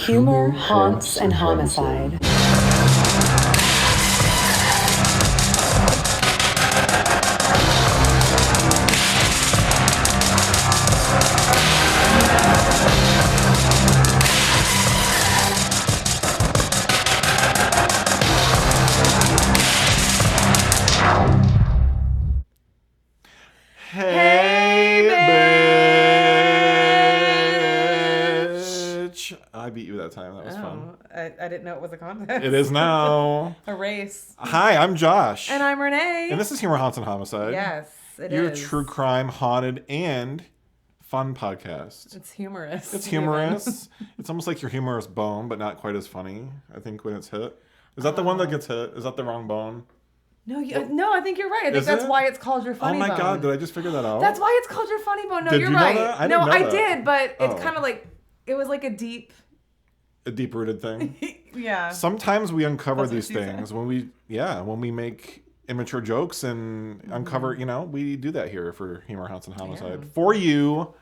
Humor, Haunts, and Homicide. I beat you that time. That was fun. I didn't know it was a contest. It is now. A race. Hi, I'm Josh. And I'm Renee. And this is Humor, Haunts, and Homicide. Yes, it Your is. true crime, haunted, and fun podcast. It's humorous. It's humorous. It's almost like your humorous bone, but not quite as funny, I think, when it's hit. Is that the one that gets hit? Is that the wrong bone? No, I think you're right. I think that's why it's called your funny bone. Oh my God, did I just figure that out? That's why it's called your funny bone. No, Did you're you know right. that? I didn't know I that. did, but it's kind of like, it was like a deep-rooted thing. Yeah. Sometimes we uncover these things when we make immature jokes and uncover, we do that here for Humor, Haunts, and Homicide. Yeah. For you.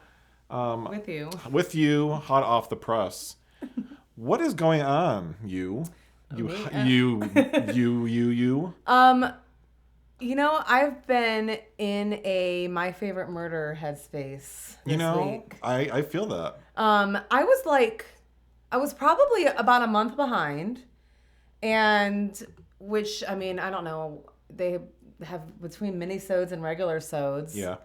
With you, hot off the press. What is going on, you? I've been in a My Favorite Murder headspace this week. I feel that. I was probably about a month behind, and which, I don't know, they have between mini-sodes and regular sods. Yeah.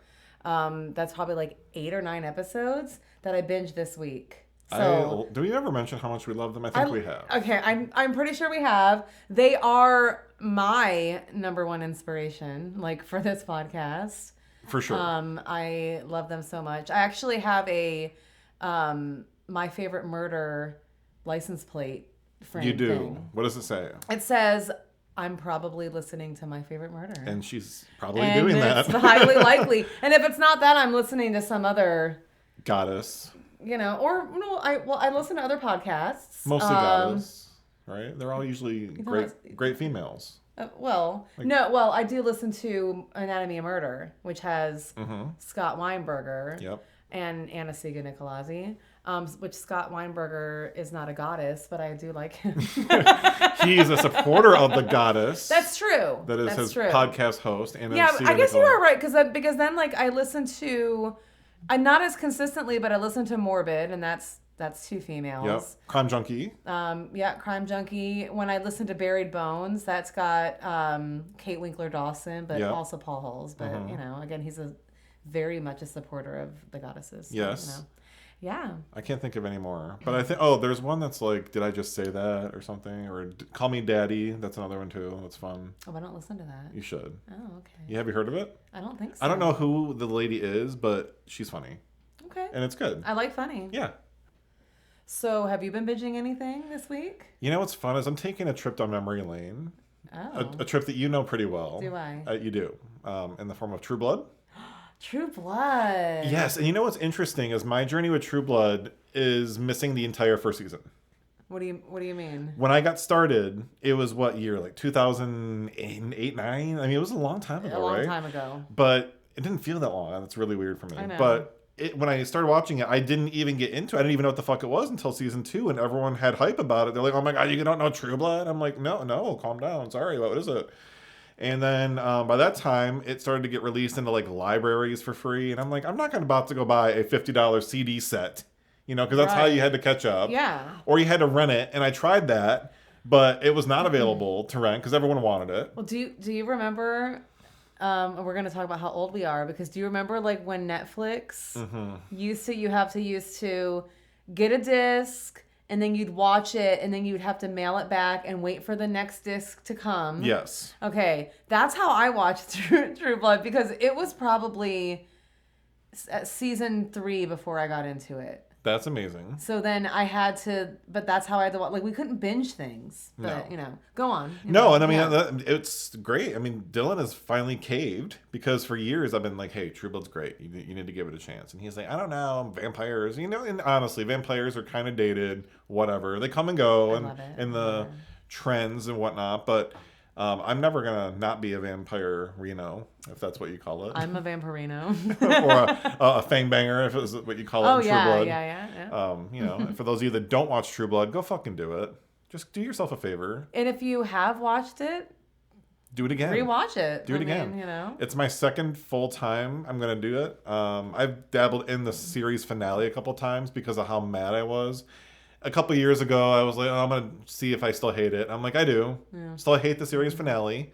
That's probably like 8 or 9 episodes that I binged this week. So, do we ever mention how much we love them? I think we have. Okay, I'm pretty sure we have. They are my number one inspiration, for this podcast. For sure. I love them so much. I actually have a My Favorite Murder license plate frame. You do. Thing. What does it say? It says, I'm probably listening to My Favorite Murder. And she's probably doing that. It's highly likely. And if it's not that, I'm listening to some other goddess. I listen to other podcasts. Mostly goddess, right? They're all usually great females. I do listen to Anatomy of Murder, which has Scott Weinberger and Anna Siga Nicolazzi. Which Scott Weinberger is not a goddess, but I do like him. He's a supporter of the goddess. That's true. That's his podcast host. Anna Siga I guess you are right, because then I listen to, not as consistently, but I listen to Morbid, and that's 2 females. Yep. Crime Junkie. Crime Junkie. When I listen to Buried Bones, that's got Kate Winkler Dawson, but also Paul Hulse. But again, he's very much a supporter of the goddesses. So, yes. Yeah. I can't think of any more. But I think, there's one that's like, did I just say that or something? Or Call Me Daddy. That's another one too. That's fun. Oh, I don't listen to that. You should. Oh, okay. Have you heard of it? I don't think so. I don't know who the lady is, but she's funny. Okay. And it's good. I like funny. Yeah. So have you been binging anything this week? You know what's fun is I'm taking a trip down memory lane. Oh. A trip that you know pretty well. Do I? You do. In the form of True Blood. True Blood. Yes, and you know what's interesting is my journey with True Blood is missing the entire first season. What do you mean? When I got started, it was what year? Like 2008, 9? It was a long time ago, right? A long time ago. But it didn't feel that long. That's really weird for me. I know. But when I started watching it, I didn't even get into it. I didn't even know what the fuck it was until season 2, and everyone had hype about it. They're like, oh my God, you don't know True Blood? I'm like, no, calm down. Sorry, what is it? And then by that time, it started to get released into libraries for free. And I'm like, I'm not about to go buy a $50 CD set, because that's how you had to catch up. Yeah. Or you had to rent it. And I tried that, but it was not available to rent because everyone wanted it. Well, do you remember? We're going to talk about how old we are, because do you remember when Netflix used to get a disc, and then you'd watch it, and then you'd have to mail it back and wait for the next disc to come. Yes. Okay, that's how I watched True Blood, because it was probably season 3 before I got into it. That's amazing. So then I had to, but that's how I had to watch. We couldn't binge things. But, go on. It's great. Dylan has finally caved, because for years I've been like, hey, True Blood's great. You need to give it a chance. And he's like, I don't know, vampires. And honestly, vampires are kind of dated, whatever. They come and go and the trends and whatnot. But I'm never gonna not be a vampire Reno, if that's what you call it. I'm a vampirino. Or a fang banger, if it's what you call it in True Blood. Yeah. You know, for those of you that don't watch True Blood, go fucking do it. Just do yourself a favor. And if you have watched it, do it again. Rewatch it. Do it again. You know, it's my second full time I'm gonna do it. I've dabbled in the series finale a couple times because of how mad I was. A couple years ago, I was like, I'm going to see if I still hate it. I'm like, I do. Yeah. Still hate the series finale.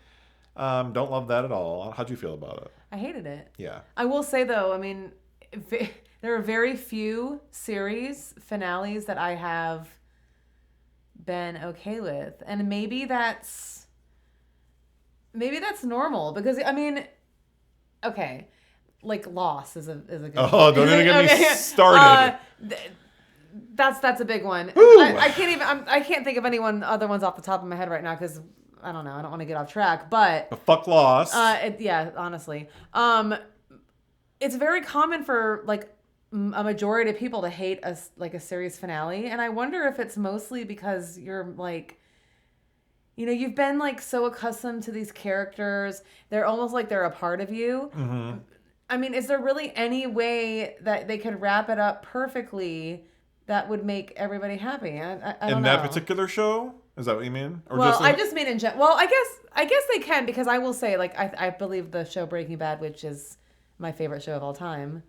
Don't love that at all. How'd you feel about it? I hated it. Yeah. I will say, though, I mean, there are very few series finales that I have been okay with. And maybe that's normal. Because, I mean, okay, like Lost is a good Oh, don't even get me started. That's a big one. I can't think of other ones off the top of my head right now because I don't know. I don't want to get off track, but fuck Lost. Yeah, honestly, it's very common for like a majority of people to hate a series finale, and I wonder if it's mostly because you're like, you know, you've been like so accustomed to these characters, they're almost like they're a part of you. Mm-hmm. I mean, is there really any way that they could wrap it up perfectly that would make everybody happy? I don't know. In that particular show? Is that what you mean? Or well, I just mean in general. Well, I guess they can, because I will say, like, I believe the show Breaking Bad, which is my favorite show of all time,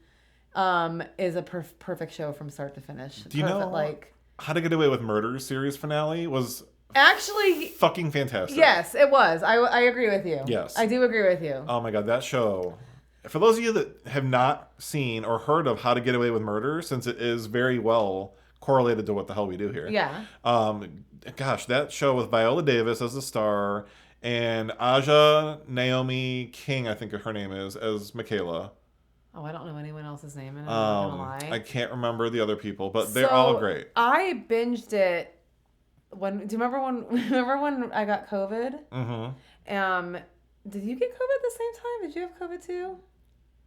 is a perfect show from start to finish. Do you know, like, How to Get Away with Murder series finale was actually fucking fantastic. Yes, it was. I agree with you. Yes. I do agree with you. Oh my God, that show. For those of you that have not seen or heard of How to Get Away with Murder, since it is very well correlated to what the hell we do here. Yeah. Gosh, that show with Viola Davis as the star and Aja Naomi King, I think her name is, as Michaela. Oh, I don't know anyone else's name, and I'm not gonna lie. I can't remember the other people, but they're all great. I binged it do you remember when I got COVID? Mm-hmm. Did you get COVID at the same time? Did you have COVID too?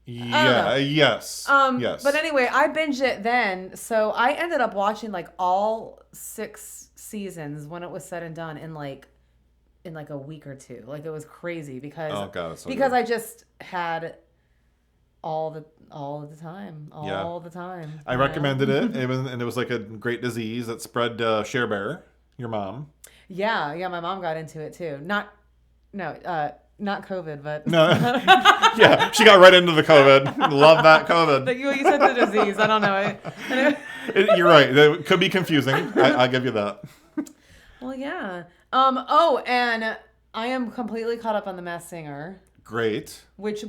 Yeah, yes. Yes. But anyway, I binged it then. So I ended up watching like all 6 seasons when it was said and done in like a week or two. Like, it was crazy because I just had all the time. The time. I recommended it. And it was like a great disease that spread Share Bear, your mom. Yeah, my mom got into it too. Not COVID, but... No. Yeah, she got right into the COVID. Love that COVID. But you said the disease. I don't know. You're right. It could be confusing. I'll give you that. Well, yeah. And I am completely caught up on The Masked Singer. Great. Which can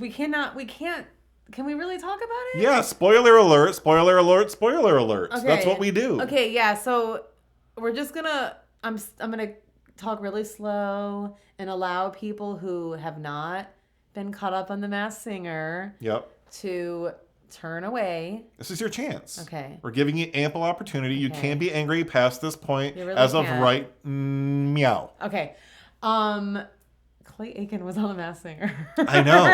we really talk about it? Yeah, spoiler alert, spoiler alert, spoiler alert. Okay. That's what we do. Okay, yeah, so we're just gonna... I'm gonna talk really slow and allow people who have not been caught up on The Masked Singer to turn away. This is your chance. Okay. We're giving you ample opportunity. Okay. You can't be angry past this point really of right meow. Okay. Clay Aiken was on The Masked Singer. I know.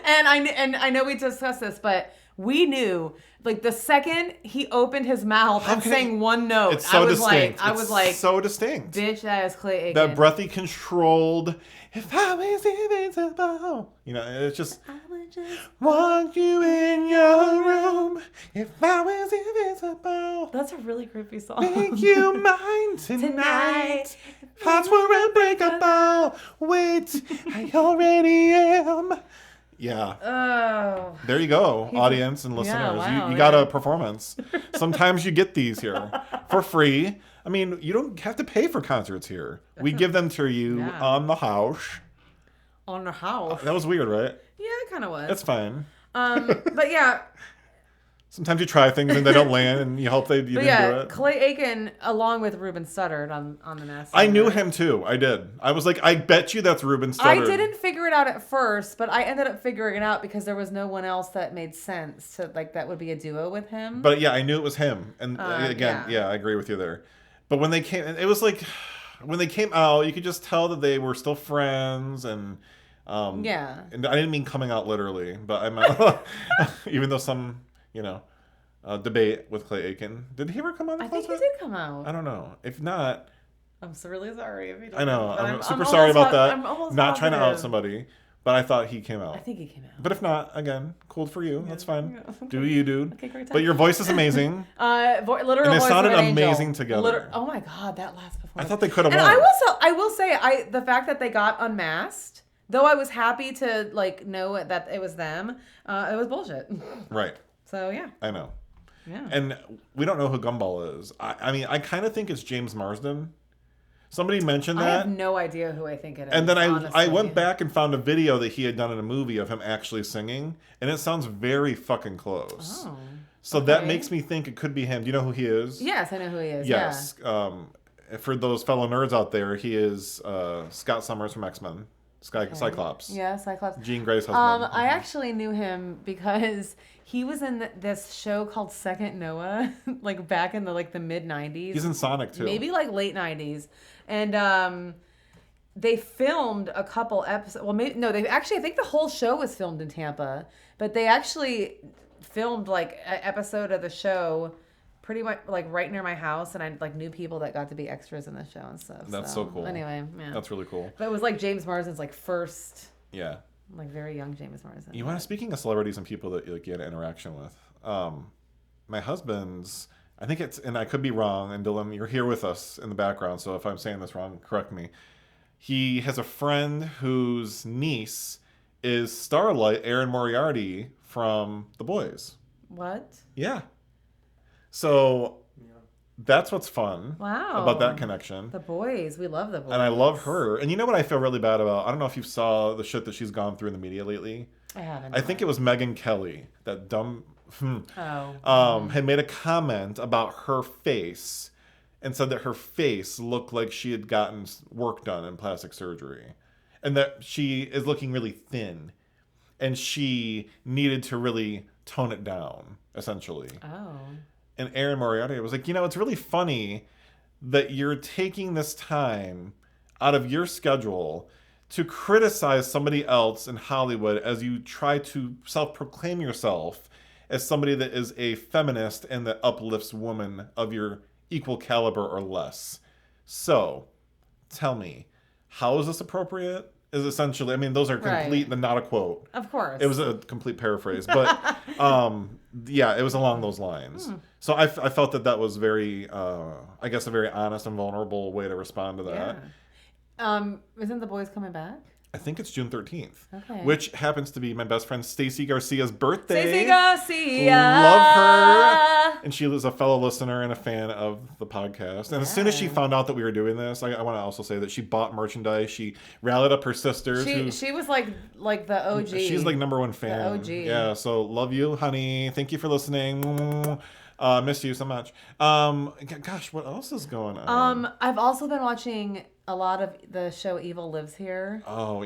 and I know we discussed this, but we knew, like, the second he opened his mouth and sang one note, it's so distinct. I was like, so distinct. Bitch, that is Clay Aiken. That breathy, controlled, if I was invincible. You know, it's just, I would just want you in your room if I was invincible. That's a really creepy song. Make you mine tonight. Hearts were unbreakable. Wait, I already am. Yeah. Oh. There you go, audience and listeners. Yeah, wow, you got a performance. Sometimes you get these here for free. I mean, you don't have to pay for concerts here. We give them to you on the house. On the house. That was weird, right? Yeah, it kind of was. It's fine. But yeah. Sometimes you try things and they don't land, and you hope you didn't do it. Clay Aiken, along with Ruben Studdard on The Masked Singer. I knew him too. I did. I was like, I bet you that's Ruben Studdard. I didn't figure it out at first, but I ended up figuring it out because there was no one else that made sense to, like, that would be a duo with him. But yeah, I knew it was him. And again, I agree with you there. But when they came, it was like, when they came out, you could just tell that they were still friends and. And I didn't mean coming out literally, but I meant, even though some, debate with Clay Aiken. Did he ever come out? I think he did come out. I don't know. If not, I'm so really sorry if you don't. I know. But I'm super sorry about that. I'm almost not trying to out positive. somebody, but I thought he came out. I think he came out. But if not, again, cool for you. That's fine. Yeah, okay. Do you, dude? Okay, great time. But your voice is amazing. Literal And it voice sounded of an angel. amazing together. Oh my god, that last performance. I thought they could have And won. I will say, the fact that they got unmasked, though I was happy to like know that it was them, it was bullshit. Right. So yeah. I know. Yeah. And we don't know who Gumball is. I mean, I kind of think it's James Marsden. Somebody mentioned I that. have no idea who I think it is. And then I honestly. went back and found a video that he had done in a movie of him actually singing, and it sounds very fucking close. Oh. So that okay. makes me think it could be him. Do you know who he is? Yes, I know who he is. Yes. For those fellow nerds out there, he is Scott Summers from X-Men. Cyclops. Yeah, Cyclops. Jean Grey's husband. I actually knew him because he was in this show called Second Noah, like back in the mid 90s. He's in Sonic too. Maybe like late 90s. And they filmed a couple episodes. Well, maybe no, I think the whole show was filmed in Tampa, but they actually filmed like an episode of the show pretty much like right near my house, and I like knew people that got to be extras in the show and stuff. That's so cool. Anyway, yeah. That's really cool. But it was like James Marsden's like first, Yeah. like very young James Marsden. You want to, speaking of celebrities and people that like you had an interaction with, my husband's, I think it's, and I could be wrong, and Dylan, you're here with us in the background, so if I'm saying this wrong, correct me. He has a friend whose niece is Starlight, Erin Moriarty from The Boys. What? Yeah. So that's what's fun Wow. about that connection. The Boys. We love The Boys. And I love her. And you know what I feel really bad about? I don't know if you saw the shit that she's gone through in the media lately. I haven't. I think it was Megyn Kelly, that dumb, Oh. had made a comment about her face and said that her face looked like she had gotten work done in plastic surgery. And that she is looking really thin. And she needed to really tone it down, essentially. Oh. And Erin Moriarty was like, it's really funny that you're taking this time out of your schedule to criticize somebody else in Hollywood as you try to self-proclaim yourself as somebody that is a feminist and that uplifts women of your equal caliber or less. So, tell me, how is this appropriate? Is essentially, those are complete, not a quote. Of course. It was a complete paraphrase, but yeah, it was along those lines. So I felt that was very, I guess, a very honest and vulnerable way to respond to that. Yeah. Isn't The Boys coming back? I think it's June 13th, Okay. which happens to be my best friend Stacey Garcia's birthday. Stacey Garcia. Love her. And she was a fellow listener and a fan of the podcast. And as soon as she Yeah. found out that we were doing this, I want to also say that she bought merchandise. She rallied up her sisters. She was like the OG. She's like number one fan. The OG. Yeah, so love you, honey. Thank you for listening. Miss you so much. Gosh, what else is going on? I've also been watching a lot of the show Evil Lives Here. Oh,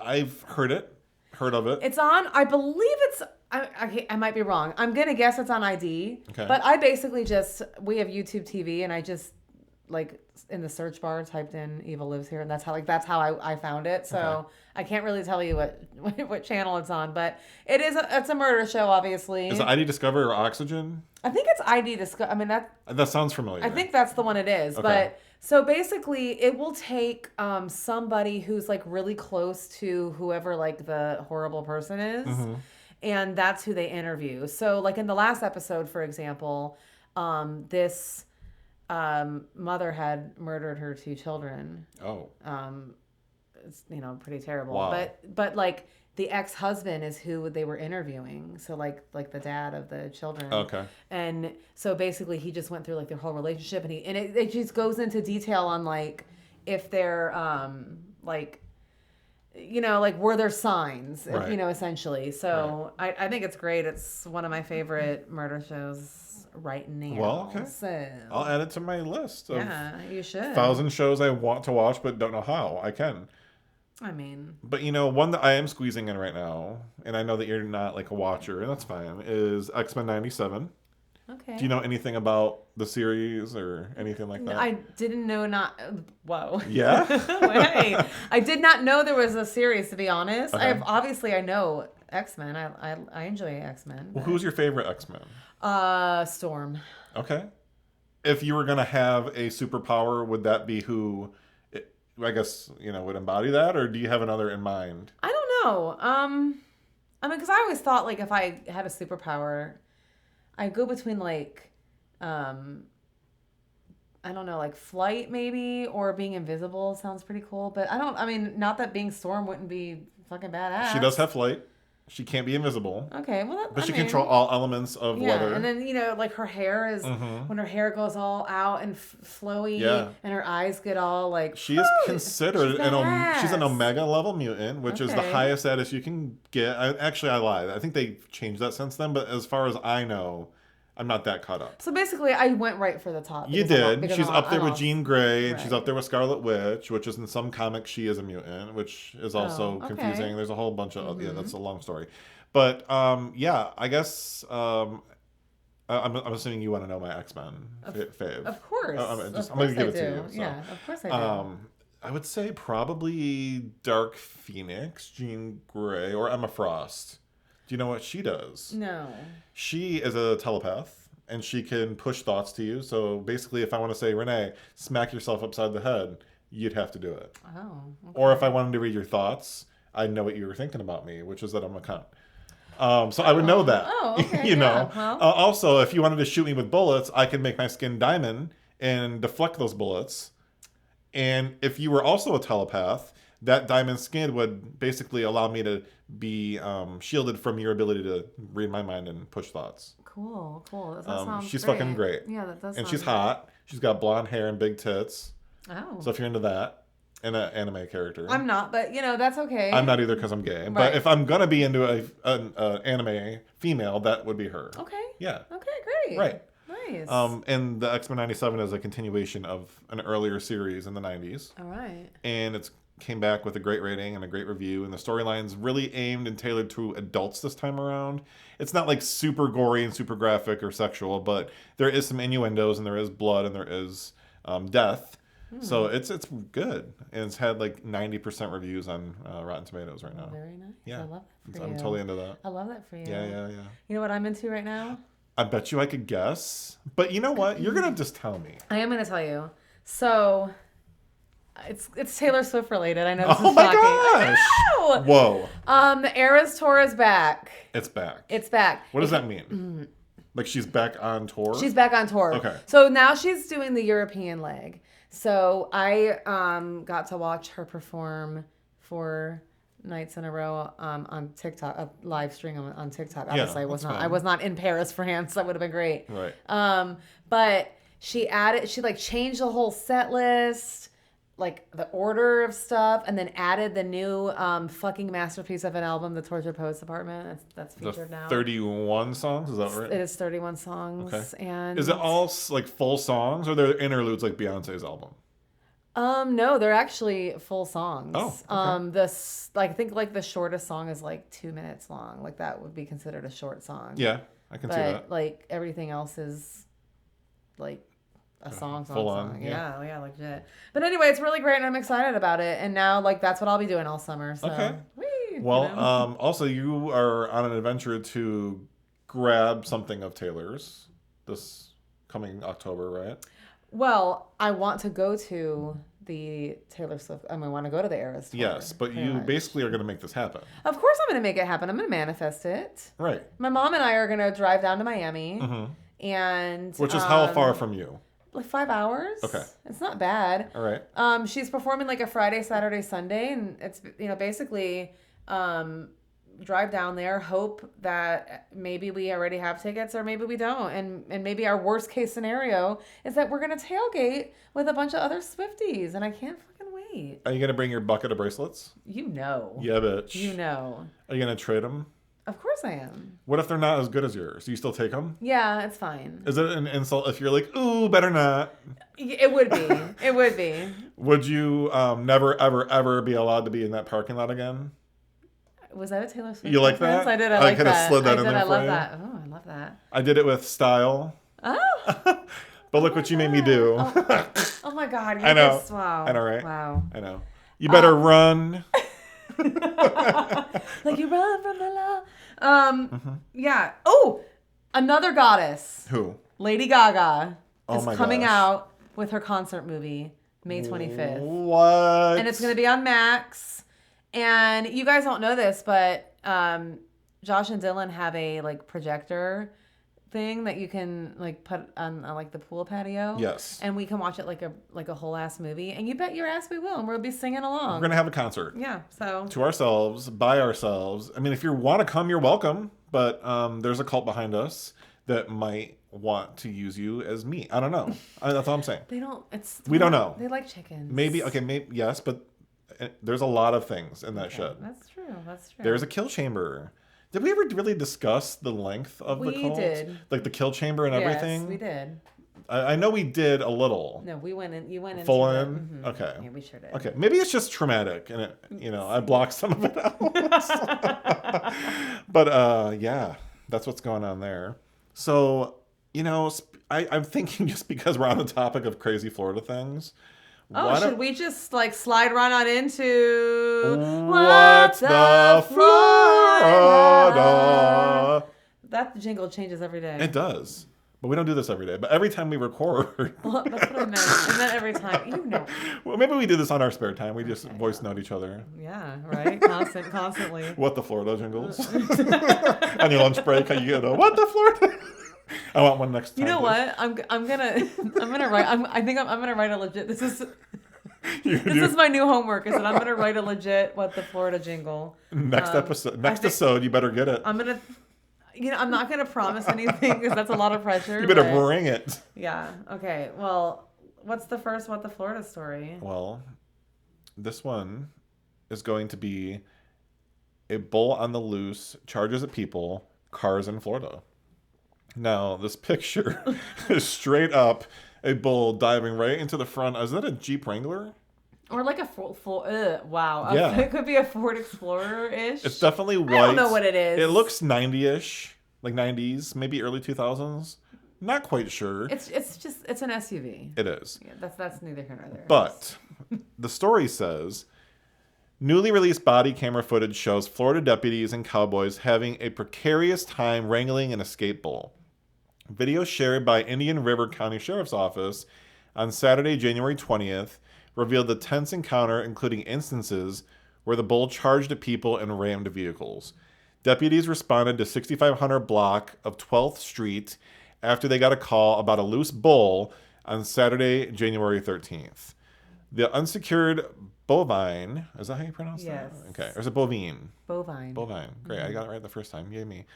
I've heard of it. It's on, I believe it's, I might be wrong. I'm going to guess it's on ID. Okay. But I basically we have YouTube TV, and I just, like, in the search bar typed in Evil Lives Here, and that's how I found it. So Okay. I can't really tell you what channel it's on, but it's a murder show, obviously. Is it ID Discover or Oxygen? I think it's ID Discover. That sounds familiar. I think that's the one it is. Okay. But so basically, it will take somebody who's like really close to whoever like the horrible person is, and that's who they interview. So like in the last episode, for example, this mother had murdered her 2 children. Oh. It's pretty terrible. Wow. But like the ex-husband is who they were interviewing. So like the dad of the children. Okay. And so basically he just went through like their whole relationship, and it just goes into detail on like if they're like were there signs, Right. essentially. So right. I think it's great. It's one of my favorite murder shows right now. Well, okay. So I'll add it to my list of you should. 1,000 shows I want to watch but don't know how. I can. But one that I am squeezing in right now, and I know that you're not like a watcher, and that's fine, is X-Men 97. Okay. Do you know anything about the series or anything like that? I didn't know whoa. Yeah? Wait. I did not know there was a series, to be honest. Okay. I know X-Men. I enjoy X-Men. Well, who's your favorite X-Men? Storm. Okay. if you were going to have a superpower, would that be who, I guess, would embody that? Or do you have another in mind? I don't know. I mean, because I always thought, like, if I had a superpower, I'd go between, like, I don't know, like flight maybe, or being invisible sounds pretty cool. But I mean, not that being Storm wouldn't be fucking badass. She does have flight. She can't be invisible. Okay, well, but she can control all elements of weather. And then like her hair is when her hair goes all out and flowy, and her eyes get all like. She is considered she's an Omega level mutant, which is the highest status you can get. I lied. I think they changed that since then. But as far as I know, I'm not that caught up. So basically, I went right for the top. You did. She's up there with Jean Grey, and she's up there with Scarlet Witch, which is in some comics she is a mutant, which is also confusing. There's a whole bunch of that's a long story, but I guess I'm assuming you want to know my X-Men fave. Of course, I'm going to give it to you. So. Yeah, of course I do. I would say probably Dark Phoenix, Jean Grey, or Emma Frost. Do you know what she does? No. She is a telepath, and she can push thoughts to you. So basically, if I want to say, Renee, smack yourself upside the head, you'd have to do it. Oh. Okay. Or if I wanted to read your thoughts, I know what you were thinking about me, which is that I'm a cunt. So I would know that. Oh, okay. you know. Well. Also, if you wanted to shoot me with bullets, I could make my skin diamond and deflect those bullets. And if you were also a telepath, that diamond skin would basically allow me to be shielded from your ability to read my mind and push thoughts. Cool. That sounds she's great. fucking great. Yeah, that does. And she's hot. She's got blonde hair and big tits. Oh. So if you're into that, and an anime character. I'm not, but that's okay. I'm not either because I'm gay. Right. But if I'm gonna be into an anime female, that would be her. Okay. Yeah. Okay, great. Right. Nice. And the X-Men 97 is a continuation of an earlier series in the 90s. All right. And it's came back with a great rating and a great review, and the storyline's really aimed and tailored to adults this time around. It's not like super gory and super graphic or sexual, but there is some innuendos and there is blood and there is death. So it's good, and it's had like 90% reviews on Rotten Tomatoes right now. Very nice. Yeah, I love that for you. I'm totally into that. I love that for you. Yeah. You know what I'm into right now? I bet you I could guess, but you know what? You're gonna just tell me. I am gonna tell you. So. It's Taylor Swift related. I know this is oh my shocking. gosh! I know! Whoa! The Eras Tour is back. It's back. It's back. What does that mean? Like she's back on tour? She's back on tour. Okay. So now she's doing the European leg. So I got to watch her perform 4 nights in a row on TikTok, a live stream on TikTok. Obviously, I was not in Paris, France. That would have been great. Right. But she changed the whole set list, like the order of stuff, and then added the new fucking masterpiece of an album, The Tortured Poets Department. That's featured now. 31 songs, is that right? It is 31 songs. Okay. And is it all like full songs, or are there interludes like Beyonce's album? No, they're actually full songs. Oh, okay. I think like the shortest song is like 2 minutes long. Like that would be considered a short song. Yeah, I can see that. But like everything else is like a song. Yeah, legit. But anyway, it's really great and I'm excited about it. And now like that's what I'll be doing all summer. So. Okay. Also you are on an adventure to grab something of Taylor's this coming October, right? Well, I want to go to the Taylor Swift. I want to go to the Eras Tour. Yes, but you basically are going to make this happen. Of course I'm going to make it happen. I'm going to manifest it. Right. My mom and I are going to drive down to Miami. And which is how far from you? Like 5 hours. Okay. It's not bad. All right. She's performing like a Friday, Saturday, Sunday, and it's basically drive down there, hope that maybe we already have tickets or maybe we don't, and maybe our worst case scenario is that we're gonna tailgate with a bunch of other Swifties, and I can't fucking wait. Are you gonna bring your bucket of bracelets? You know. Yeah, bitch. You know. Are you gonna trade them? Of course I am. What if they're not as good as yours? Do you still take them? Yeah, it's fine. Is it an insult if you're like, ooh, better not? It would be. It would be. Would you never, ever, ever be allowed to be in that parking lot again? Was that a Taylor Swift You like reference? that? I did. I like that. I could have slid that in there I for love you. that. Oh, I love that. I did it with style. Oh. But look what you made me do. Oh my God. I know. Wow. I know, right? Wow. I know. You better run. Like you run from the law. Yeah. Oh, another goddess. Who? Lady Gaga. is coming out with her concert movie May 25th. What? And it's going to be on Max. And you guys don't know this, but Josh and Dylan have a like projector thing that you can like put on like the pool patio. Yes. And we can watch it like a whole ass movie. And you bet your ass we will. And we'll be singing along. We're going to have a concert. Yeah. So to ourselves, by ourselves. I mean, if you want to come, you're welcome. But there's a cult behind us that might want to use you as meat. I don't know. That's all I'm saying. They don't. We don't know. They like chickens. Maybe. Okay. Maybe yes, but there's a lot of things in that shed. That's true. That's true. There's a kill chamber. Did we ever really discuss the length of the cult? We did. Like the kill chamber and everything? Yes, we did. I know we did a little. No, we went in. You went in. Full in? Mm-hmm. Okay. Yeah, we sure did. Okay. Maybe it's just traumatic and I blocked some of it out. But yeah, that's what's going on there. So, I'm thinking just because we're on the topic of crazy Florida things. Should we just like slide right on into What's the Florida? That jingle changes every day. It does. But we don't do this every day. But every time we record. Well, that's what I meant. I meant every time. Well, maybe we do this on our spare time. We just voice note each other. Yeah, right? Constantly. What the Florida jingles? On your lunch break, you get what the Florida? I want one next time. You know what? I'm gonna write. I think I'm gonna write a legit. This is my new homework. Is that I'm gonna write a legit what the Florida jingle. Next episode, you better get it. I'm gonna. I'm not gonna promise anything because that's a lot of pressure. You better bring it. Yeah. Okay. Well, what's the first what the Florida story? Well, this one is going to be a bull on the loose charges at people, cars in Florida. Now, this picture is straight up a bull diving right into the front. Is that a Jeep Wrangler? Or like a wow. Yeah. It could be a Ford Explorer-ish. It's definitely white. I don't know what it is. It looks 90-ish, like 90s, maybe early 2000s. Not quite sure. It's an SUV. It is. Yeah, that's neither here nor there. But the story says, newly released body camera footage shows Florida deputies and cowboys having a precarious time wrangling an escape bull. Video shared by Indian River County Sheriff's Office on Saturday, January 20th, revealed the tense encounter, including instances where the bull charged at people and rammed vehicles. Deputies responded to 6500 block of 12th Street after they got a call about a loose bull on Saturday, January 13th. The unsecured bovine, is that how you pronounce that? Yes. Okay, or is it bovine? Bovine. Great, I got it right the first time. Yay me.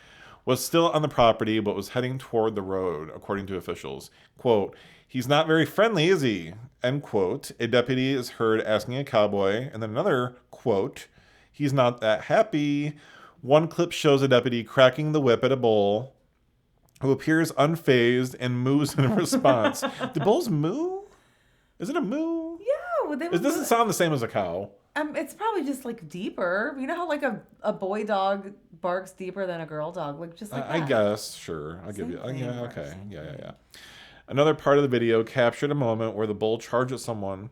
Was still on the property, but was heading toward the road, according to officials. Quote, "He's not very friendly, is he?" End quote. A deputy is heard asking a cowboy, and then another, quote, "He's not that happy." One clip shows a deputy cracking the whip at a bull who appears unfazed and moos in response. Do bulls moo? Is it a moo? Yeah. Well, It doesn't sound the same as a cow. It's probably just like deeper. You know how like a boy dog barks deeper than a girl dog, like just like that. I guess, sure. I'll give you. Same Yeah, thing, okay. same Yeah. Another part of the video captured a moment where the bull charged at someone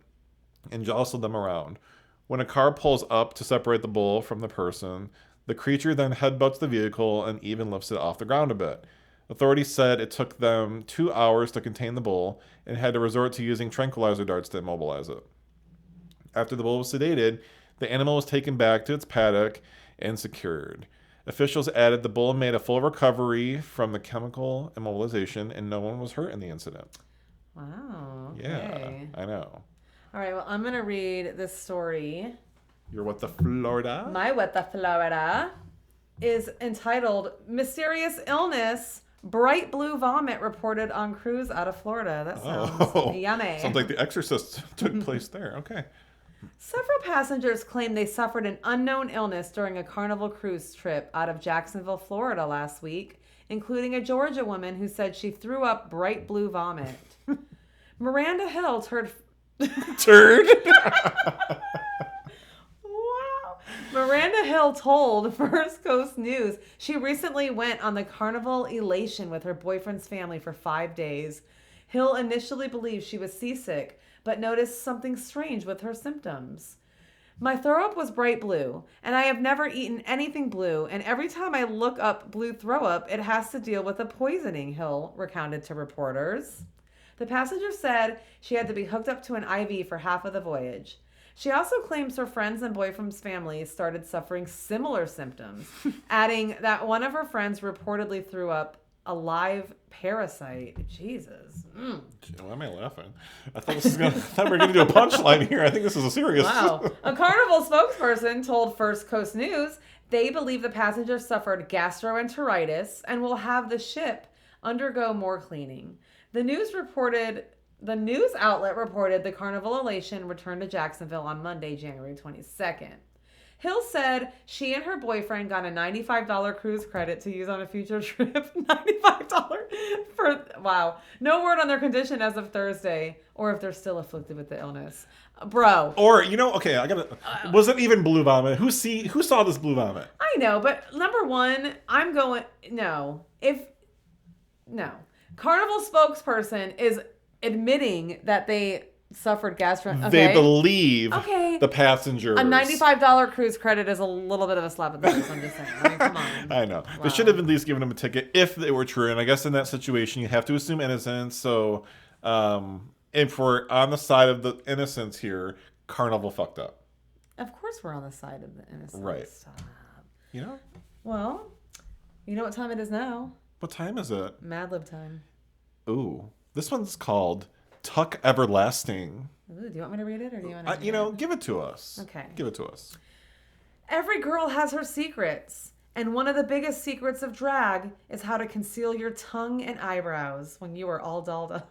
and jostled them around. When a car pulls up to separate the bull from the person, the creature then headbutts the vehicle and even lifts it off the ground a bit. Authorities said it took them 2 hours to contain the bull and had to resort to using tranquilizer darts to immobilize it. After the bull was sedated, the animal was taken back to its paddock and secured. Officials added the bull made a full recovery from the chemical immobilization and no one was hurt in the incident. Wow. Yeah, Okay. I know. All right. Well, I'm gonna read this story. You're what the Florida? My what the Florida is entitled "Mysterious Illness." Bright blue vomit reported on cruise out of Florida. That sounds yummy. Sounds like The Exorcist took place there. Okay. Several passengers claimed they suffered an unknown illness during a Carnival cruise trip out of Jacksonville, Florida last week, including a Georgia woman who said she threw up bright blue vomit. Miranda Hill Turd? Wow. Miranda Hill told First Coast News she recently went on the Carnival Elation with her boyfriend's family for 5 days. Hill initially believed she was seasick, but noticed something strange with her symptoms. My throw up was bright blue, and I have never eaten anything blue, and every time I look up blue throw up, it has to deal with a poisoning, Hill recounted to reporters. The passenger said she had to be hooked up to an IV for half of the voyage. She also claims her friends and boyfriend's family started suffering similar symptoms, adding that one of her friends reportedly threw up a live parasite. Jesus. Why am I laughing? I thought we were going to do a punchline here. I think this is a serious. Wow. A Carnival spokesperson told First Coast News they believe the passenger suffered gastroenteritis and will have the ship undergo more cleaning. The news outlet reported the Carnival Elation returned to Jacksonville on Monday, January 22nd. Hill said she and her boyfriend got a $95 cruise credit to use on a future trip. $95 for, wow. No word on their condition as of Thursday or if they're still afflicted with the illness. Bro. Or, okay, was it even blue vomit? Who saw this blue vomit? I know, but number one, no. Carnival spokesperson is admitting that they suffered okay? They believe the passengers. A $95 cruise credit is a little bit of a slap in the face, I'm just saying. I mean, come on. I know. Wow. They should have at least given them a ticket if they were true. And I guess in that situation, you have to assume innocence. So, if we're on the side of the innocence here, Carnival fucked up. Of course we're on the side of the innocence. Right. Stop. Well, you know what time it is now? What time is it? Mad Lib time. Ooh. This one's called Tuck Everlasting. Ooh, do you want me to read it or do you want to read it? Give it to us. Okay. Give it to us. Every girl has her secrets. And one of the biggest secrets of drag is how to conceal your tongue and eyebrows when you are all dolled up.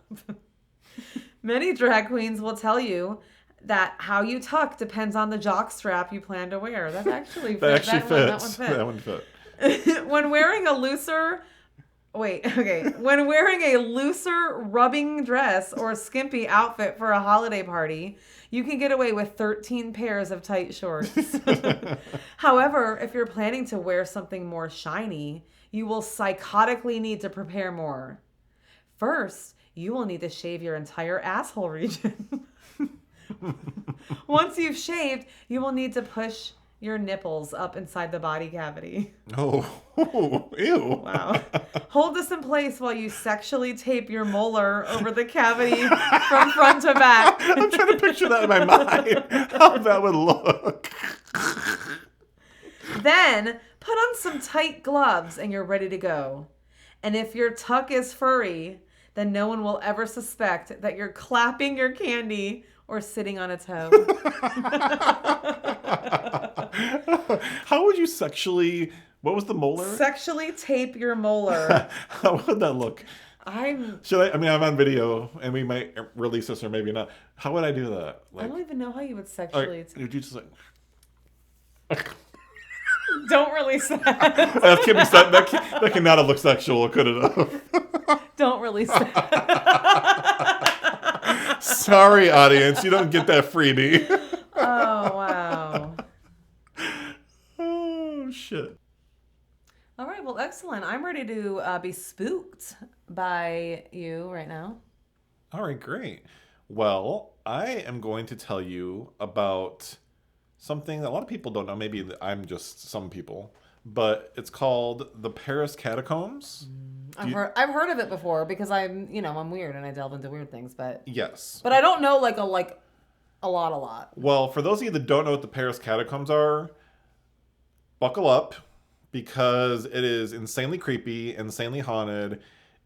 Many drag queens will tell you that how you tuck depends on the jock strap you plan to wear. That actually fits. That one fit. When wearing a looser rubbing dress or skimpy outfit for a holiday party, you can get away with 13 pairs of tight shorts. However, if you're planning to wear something more shiny, you will psychotically need to prepare more. First, you will need to shave your entire asshole region. Once you've shaved, you will need to push your nipples up inside the body cavity. Oh, ew. Wow. Hold this in place while you sexually tape your molar over the cavity from front to back. I'm trying to picture that in my mind, how that would look. Then, put on some tight gloves and you're ready to go. And if your tuck is furry, then no one will ever suspect that you're clapping your candy or sitting on a toe. How would you sexually... What was the molar? Sexually tape your molar. How would that look? I'm on video, and we might release this or maybe not. How would I do that? I don't even know how you would sexually... Would you just Don't release that. That cannot have looked sexual, could it have? Don't release that. Sorry, audience. You don't get that freebie. Oh, wow. Oh, shit. All right, well, excellent. I'm ready to be spooked by you right now. All right, great. Well, I am going to tell you about something that a lot of people don't know. Maybe I'm just some people, but it's called the Paris Catacombs. I've heard of it before because I'm weird and I delve into weird things, but yes, but I don't know a lot. Well, for those of you that don't know what the Paris Catacombs are, buckle up because it is insanely creepy, insanely haunted,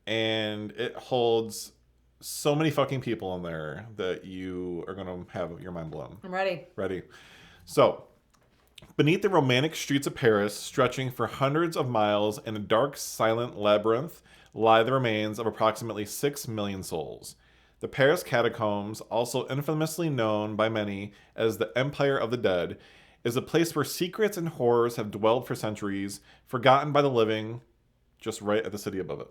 and it holds so many fucking people in there that you are going to have your mind blown. I'm ready. Ready. So, beneath the romantic streets of Paris, stretching for hundreds of miles in a dark, silent labyrinth, lie the remains of approximately 6 million souls. The Paris Catacombs, also infamously known by many as the Empire of the Dead, is a place where secrets and horrors have dwelled for centuries, forgotten by the living, just right at the city above it.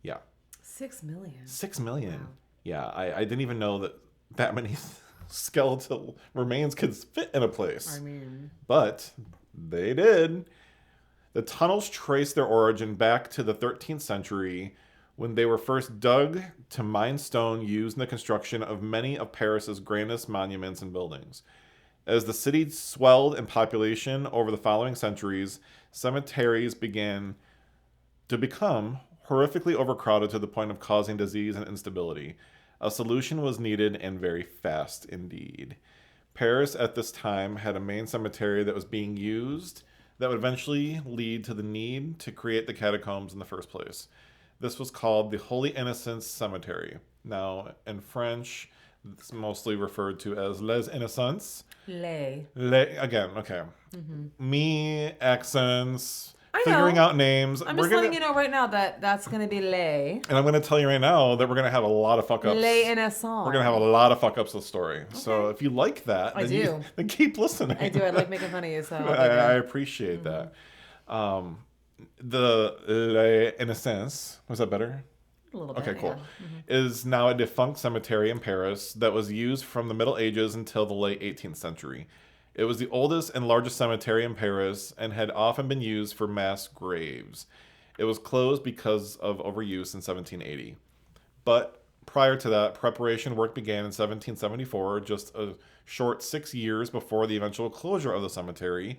Yeah. 6 million. 6 million. Wow. Yeah, I didn't even know that many skeletal remains could fit in a place. I mean, but they did. The tunnels trace their origin back to the 13th century when they were first dug to mine stone used in the construction of many of Paris's grandest monuments and buildings. As the city swelled in population over the following centuries, cemeteries began to become horrifically overcrowded to the point of causing disease and instability. A solution was needed, and very fast indeed. Paris at this time had a main cemetery that was being used that would eventually lead to the need to create the catacombs in the first place. This was called the Holy Innocents Cemetery. Now, in French, it's mostly referred to as Les Innocents. Again, okay. Me, accents, figuring out names. I'm just letting you know right now that that's going to be Les. And I'm going to tell you right now that we're going to have a lot of fuck-ups. Les Innocents. We're going to have a lot of fuck-ups of the story. Okay. So if you like that, then keep listening. I do. I like making fun of you. So I appreciate that. The Les Innocents, was that better? A little bit. Okay, cool. Is now a defunct cemetery in Paris that was used from the Middle Ages until the late 18th century. It was the oldest and largest cemetery in Paris and had often been used for mass graves. It was closed because of overuse in 1780. But prior to that, preparation work began in 1774, just a short 6 years before the eventual closure of the cemetery,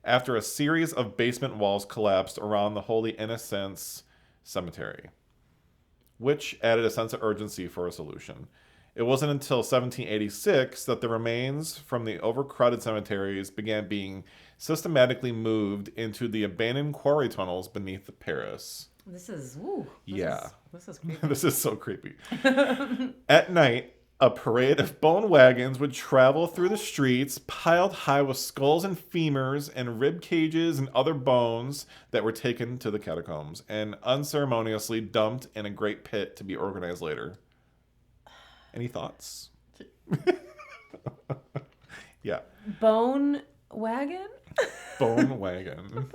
after a series of basement walls collapsed around the Holy Innocents Cemetery, which added a sense of urgency for a solution. It wasn't until 1786 that the remains from the overcrowded cemeteries began being systematically moved into the abandoned quarry tunnels beneath Paris. This is creepy. This is so creepy. At night, a parade of bone wagons would travel through the streets, piled high with skulls and femurs and rib cages and other bones that were taken to the catacombs and unceremoniously dumped in a great pit to be organized later. Any thoughts? Yeah. Bone wagon? Bone wagon.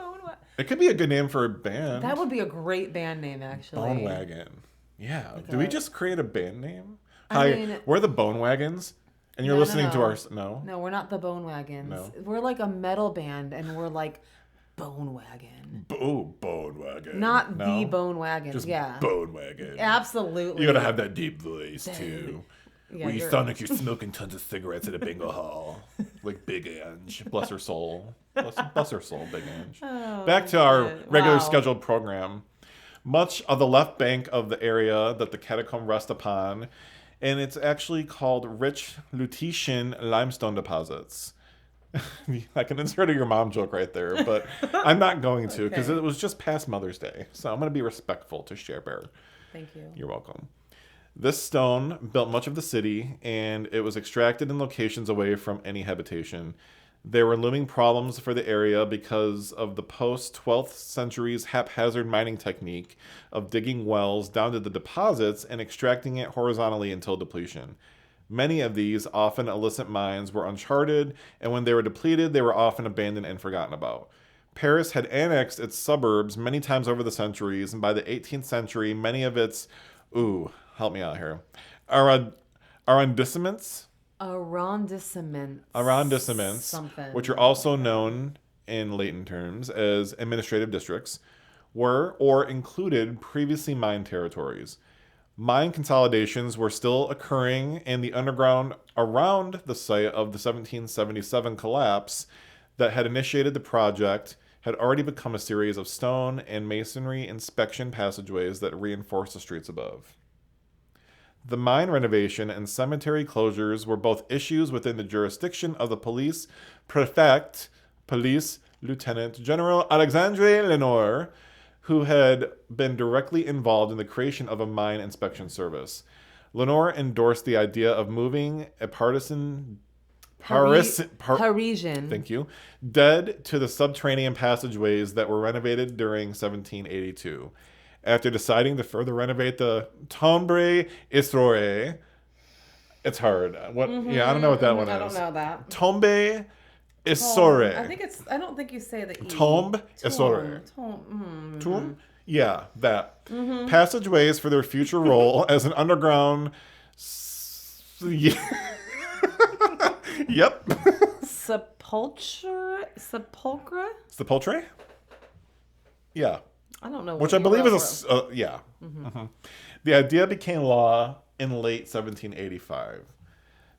It could be a good name for a band. That would be a great band name, actually. Bone wagon. Yeah. Do we just create a band name? I mean, we're the Bone Wagons, and you're listening to our... No? No, we're not the Bone Wagons. No. We're like a metal band, and we're like Bone Wagon. Bone Wagon. Not the Bone Wagon. Just yeah. Bone Wagon. Absolutely. You gotta have that deep voice, too. Yeah, where you sound like you're smoking tons of cigarettes at a bingo hall. Like Big Ange. Bless her soul. Bless her soul, Big Ange. Oh, back to our regular scheduled program. Much of the left bank of the area that the catacomb rests upon, and it's actually called rich Lutetian limestone deposits. I can insert a your mom joke right there, but I'm not going to because it was just past Mother's Day. So I'm going to be respectful to Cher Bear. Thank you. You're welcome. This stone built much of the city, and it was extracted in locations away from any habitation. There were looming problems for the area because of the post-12th century's haphazard mining technique of digging wells down to the deposits and extracting it horizontally until depletion. Many of these, often illicit mines, were uncharted, and when they were depleted, they were often abandoned and forgotten about. Paris had annexed its suburbs many times over the centuries, and by the 18th century, many of its... help me out here. Arrondissements, something, which are also known in Latin terms as administrative districts, were or included previously mined territories. Mine consolidations were still occurring in the underground around the site of the 1777 collapse that had initiated the project had already become a series of stone and masonry inspection passageways that reinforced the streets above. The mine renovation and cemetery closures were both issues within the jurisdiction of the police prefect, Police Lieutenant General Alexandre Lenoir, who had been directly involved in the creation of a mine inspection service. Lenoir endorsed the idea of moving a Parisian Parisian. Thank you. Dead to the subterranean passageways that were renovated during 1782. After deciding to further renovate the Tombe Historique, it's hard. What? Yeah, I don't know what that one is. I don't know that. Tombe Historique. I don't think you say the E. Tombe Historique. Tombe? Yeah, that. Passageways for their future role as an underground. Yep. Sepulchre? Yeah. I don't know. Which I believe is yeah. The idea became law in late 1785.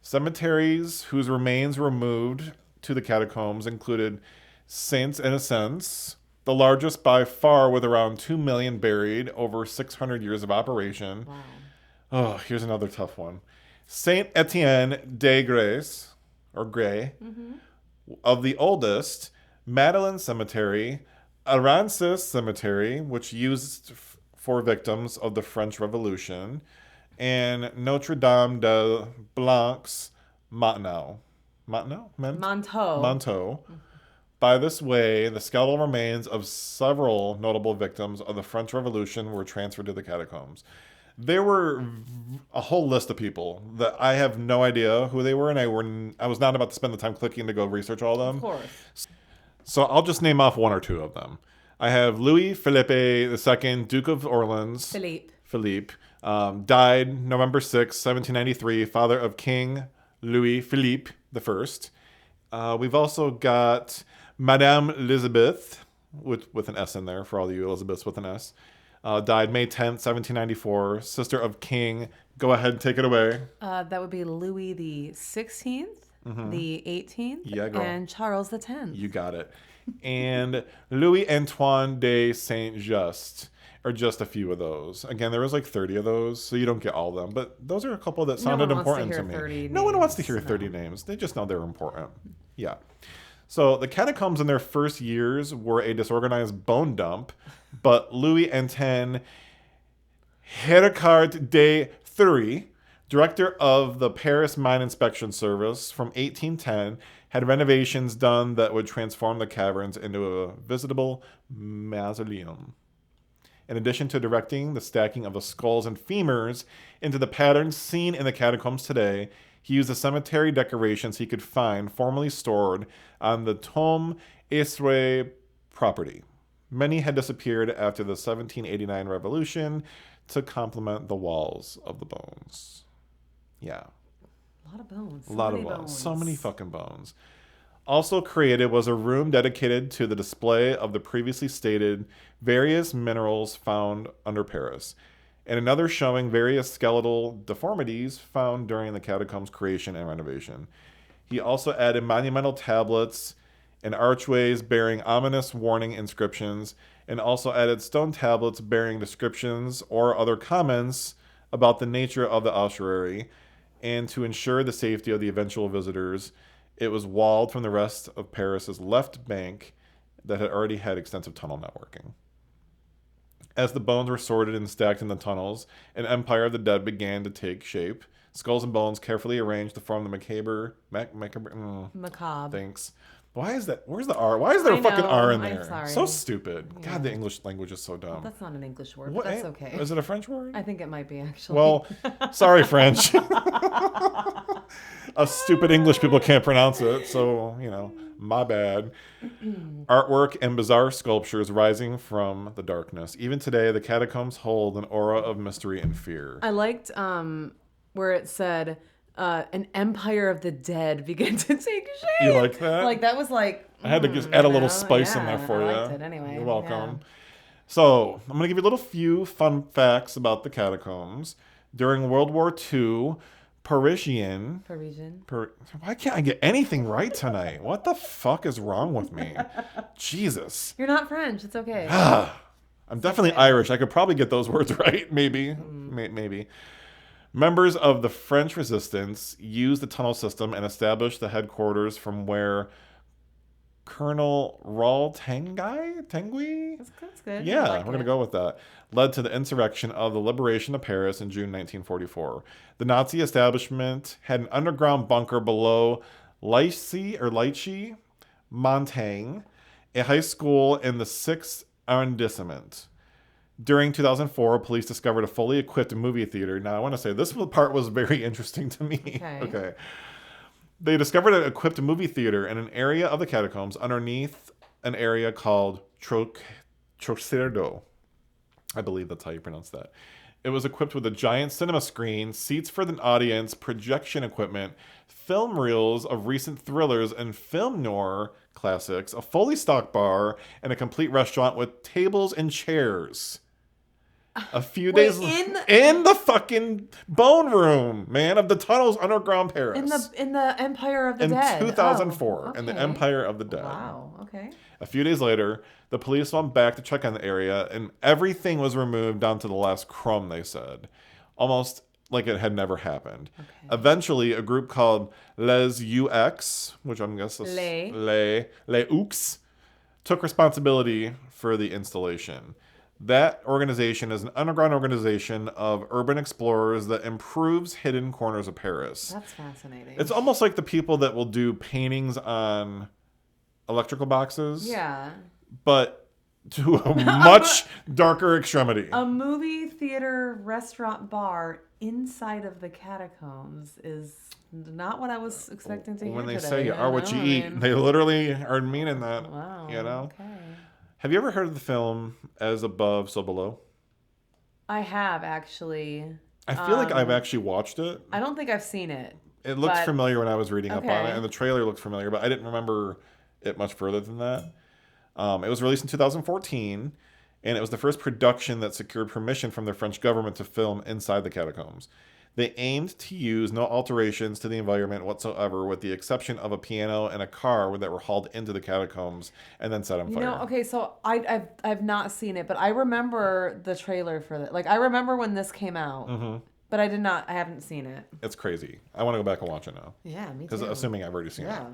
Cemeteries whose remains were moved to the catacombs included Saints Innocents, The largest by far, with around 2 million buried over 600 years of operation. Wow. Oh, here's another tough one. Saint Etienne de Grace, or Gray, of the oldest, Madeleine Cemetery, Arances Cemetery, which used for victims of the French Revolution, and Notre Dame de Blancs, Monteau. Monteau. By this way, the skeletal remains of several notable victims of the French Revolution were transferred to the catacombs. There were a whole list of people that I have no idea who they were, and I was not about to spend the time clicking to go research all of them. Of course. So I'll just name off one or two of them. I have Louis Philippe II, Duke of Orleans. Philippe. Died November 6, 1793, father of King Louis Philippe I. We've also got Madame Elizabeth, with an S in there for all you Elizabeths with an S. Died May 10th, 1794, sister of King. Go ahead and take it away. That would be Louis the 16th, the 18th, Yeah, girl. and Charles the 10th. You got it. And Louis Antoine de Saint-Just, or just a few of those. Again, there was like 30 of those, so you don't get all of them. But those are a couple that sounded important to me. No one wants to hear 30 names. They just know they're important. Yeah. So the catacombs in their first years were a disorganized bone dump, but Louis Antoine Héricard de Thury, director of the Paris Mine Inspection Service from 1810, had renovations done that would transform the caverns into a visitable mausoleum. In addition to directing the stacking of the skulls and femurs into the patterns seen in the catacombs today, he used the cemetery decorations he could find formerly stored on the Tombe Israel property. Many had disappeared after the 1789 revolution to complement the walls of the bones. Yeah. A lot of bones. A lot of bones. So many fucking bones. Also created was a room dedicated to the display of the previously stated various minerals found under Paris, and another showing various skeletal deformities found during the catacombs' creation and renovation. He also added monumental tablets and archways bearing ominous warning inscriptions, and also added stone tablets bearing descriptions or other comments about the nature of the ossuary, and to ensure the safety of the eventual visitors, it was walled from the rest of Paris's left bank that had already had extensive tunnel networking. As the bones were sorted and stacked in the tunnels, an empire of the dead began to take shape. Skulls and bones carefully arranged to form the macabre. Thanks. Why is that? Where's the R? Why is there a fucking R in there? I'm sorry. So stupid. Yeah. God, the English language is so dumb. Well, that's not an English word, but that's okay. Is it a French word? I think it might be, actually. Well, sorry, French. Us stupid English people can't pronounce it, so, my bad. Artwork and bizarre sculptures rising from the darkness. Even today, the catacombs hold an aura of mystery and fear. I liked where it said, an empire of the dead began to take shape. You like that? Like, that was like... I had to just add a little spice in there for you. I liked it anyway. You're welcome. Yeah. So, I'm going to give you a few fun facts about the catacombs. During World War II, Parisian. Why can't I get anything right tonight? What the fuck is wrong with me? Jesus. You're not French. It's okay. I'm definitely Irish. I could probably get those words right. Maybe. Maybe. Members of the French resistance used the tunnel system and established the headquarters from where Colonel Raoul Tanguy? That's good. Yeah, we're going to go with that. Led to the insurrection of the liberation of Paris in June 1944. The Nazi establishment had an underground bunker below Leichy, Montaigne, a high school in the 6th arrondissement. During 2004, police discovered a fully equipped movie theater. Now, I want to say this part was very interesting to me. Okay. They discovered an equipped movie theater in an area of the catacombs underneath an area called Trocerdo. I believe that's how you pronounce that. It was equipped with a giant cinema screen, seats for the audience, projection equipment, film reels of recent thrillers and film noir classics, a fully stocked bar, and a complete restaurant with tables and chairs. A few days in the fucking bone room, man, of the tunnels underground Paris. In the Empire of the Dead. In 2004, okay. in the Empire of the Dead. Wow. Okay. A few days later, the police went back to check on the area, and everything was removed down to the last crumb, they said. Almost like it had never happened. Okay. Eventually, a group called Les UX, which I'm guessing is Les UX, took responsibility for the installation. That organization is an underground organization of urban explorers that improves hidden corners of Paris. That's fascinating. It's almost like the people that will do paintings on electrical boxes. Yeah. But to a much darker extremity. A movie theater restaurant bar inside of the catacombs is not what I was expecting to hear when they today. say you are what you eat, they literally are meaning that. Wow. You know? Okay. Have you ever heard of the film As Above, So Below? I have, actually. I feel like I've actually watched it. I don't think I've seen it. It looked familiar when I was reading up on it, Okay. and the trailer looked familiar, but I didn't remember it much further than that. It was released in 2014, and it was the first production that secured permission from the French government to film inside the catacombs. They aimed to use no alterations to the environment whatsoever, with the exception of a piano and a car that were hauled into the catacombs and then set on fire. Okay, so I've not seen it, but I remember the trailer for that. Like, I remember when this came out, but I haven't seen it. It's crazy. I want to go back and watch it now. Yeah, me too. Because assuming I've already seen it. Yeah.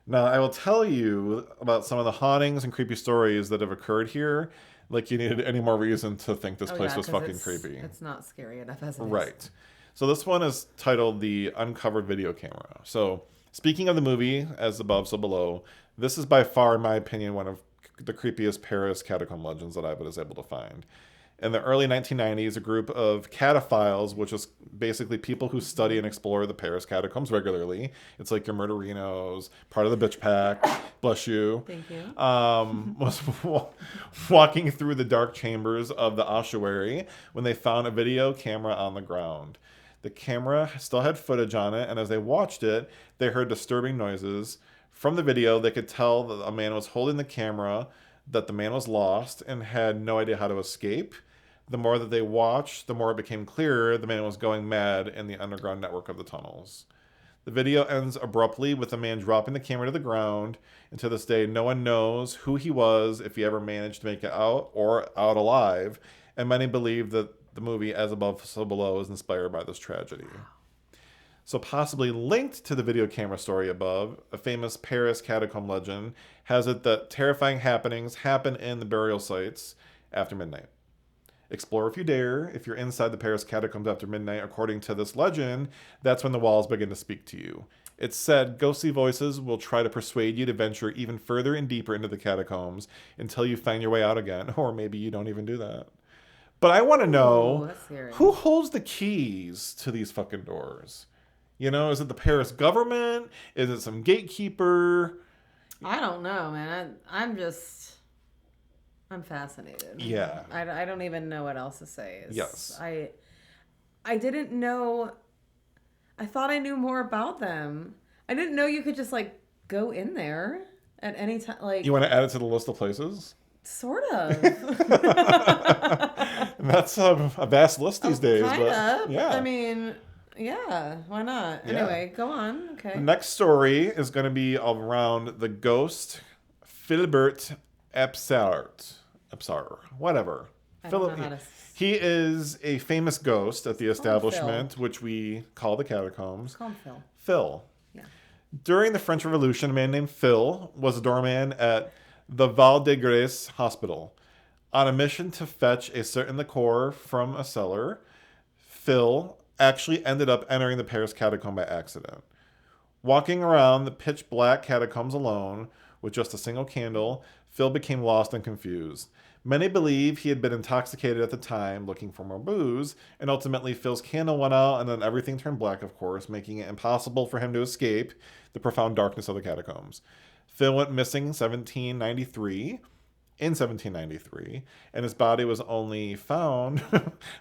Now, I will tell you about some of the hauntings and creepy stories that have occurred here. Like you needed any more reason to think this place was fucking creepy. It's not scary enough as it is. Right. So this one is titled The Uncovered Video Camera. So speaking of the movie, As Above, So Below, this is by far, in my opinion, one of the creepiest Paris catacomb legends that I was able to find. In the early 1990s, a group of cataphiles, which is basically people who study and explore the Paris catacombs regularly. It's like your murderinos, part of the bitch pack, bless you. Thank you. Was walking through the dark chambers of the ossuary when they found a video camera on the ground. The camera still had footage on it, and as they watched it, they heard disturbing noises. From the video, they could tell that a man was holding the camera, that the man was lost, and had no idea how to escape. The more that they watched, the more it became clearer the man was going mad in the underground network of the tunnels. The video ends abruptly with the man dropping the camera to the ground, and to this day, no one knows who he was, if he ever managed to make it out or out alive, and many believe that the movie As Above, So Below is inspired by this tragedy. So possibly linked to the video camera story above, a famous Paris catacomb legend has it that terrifying happenings happen in the burial sites after midnight. Explore if you dare. If you're inside the Paris catacombs after midnight, according to this legend, that's when the walls begin to speak to you. It's said ghostly voices will try to persuade you to venture even further and deeper into the catacombs until you find your way out again, or maybe you don't even do that. But I want to know, who holds the keys to these fucking doors? You know, is it the Paris government? Is it some gatekeeper? I don't know, man. I'm fascinated. Yeah. I don't even know what else to say. Yes. I didn't know. I thought I knew more about them. I didn't know you could just like go in there at any time. Like, you want to add it to the list of places? Sort of. That's a vast list these days. Kind of. Yeah. I mean, yeah, why not? Yeah. Anyway, go on. Okay. The next story is going to be around the ghost Philibert Epsart, whatever. I don't know how to... He is a famous ghost at the establishment, which we call the catacombs. Call him Phil. Phil. Yeah. During the French Revolution, a man named Phil was a doorman at the Val de Grace Hospital. On a mission to fetch a certain liqueur from a cellar, Phil actually ended up entering the Paris catacomb by accident. Walking around the pitch black catacombs alone, with just a single candle, Phil became lost and confused. Many believe he had been intoxicated at the time, looking for more booze, and ultimately Phil's candle went out and then everything turned black, of course, making it impossible for him to escape the profound darkness of the catacombs. Phil went missing in 1793, and his body was only found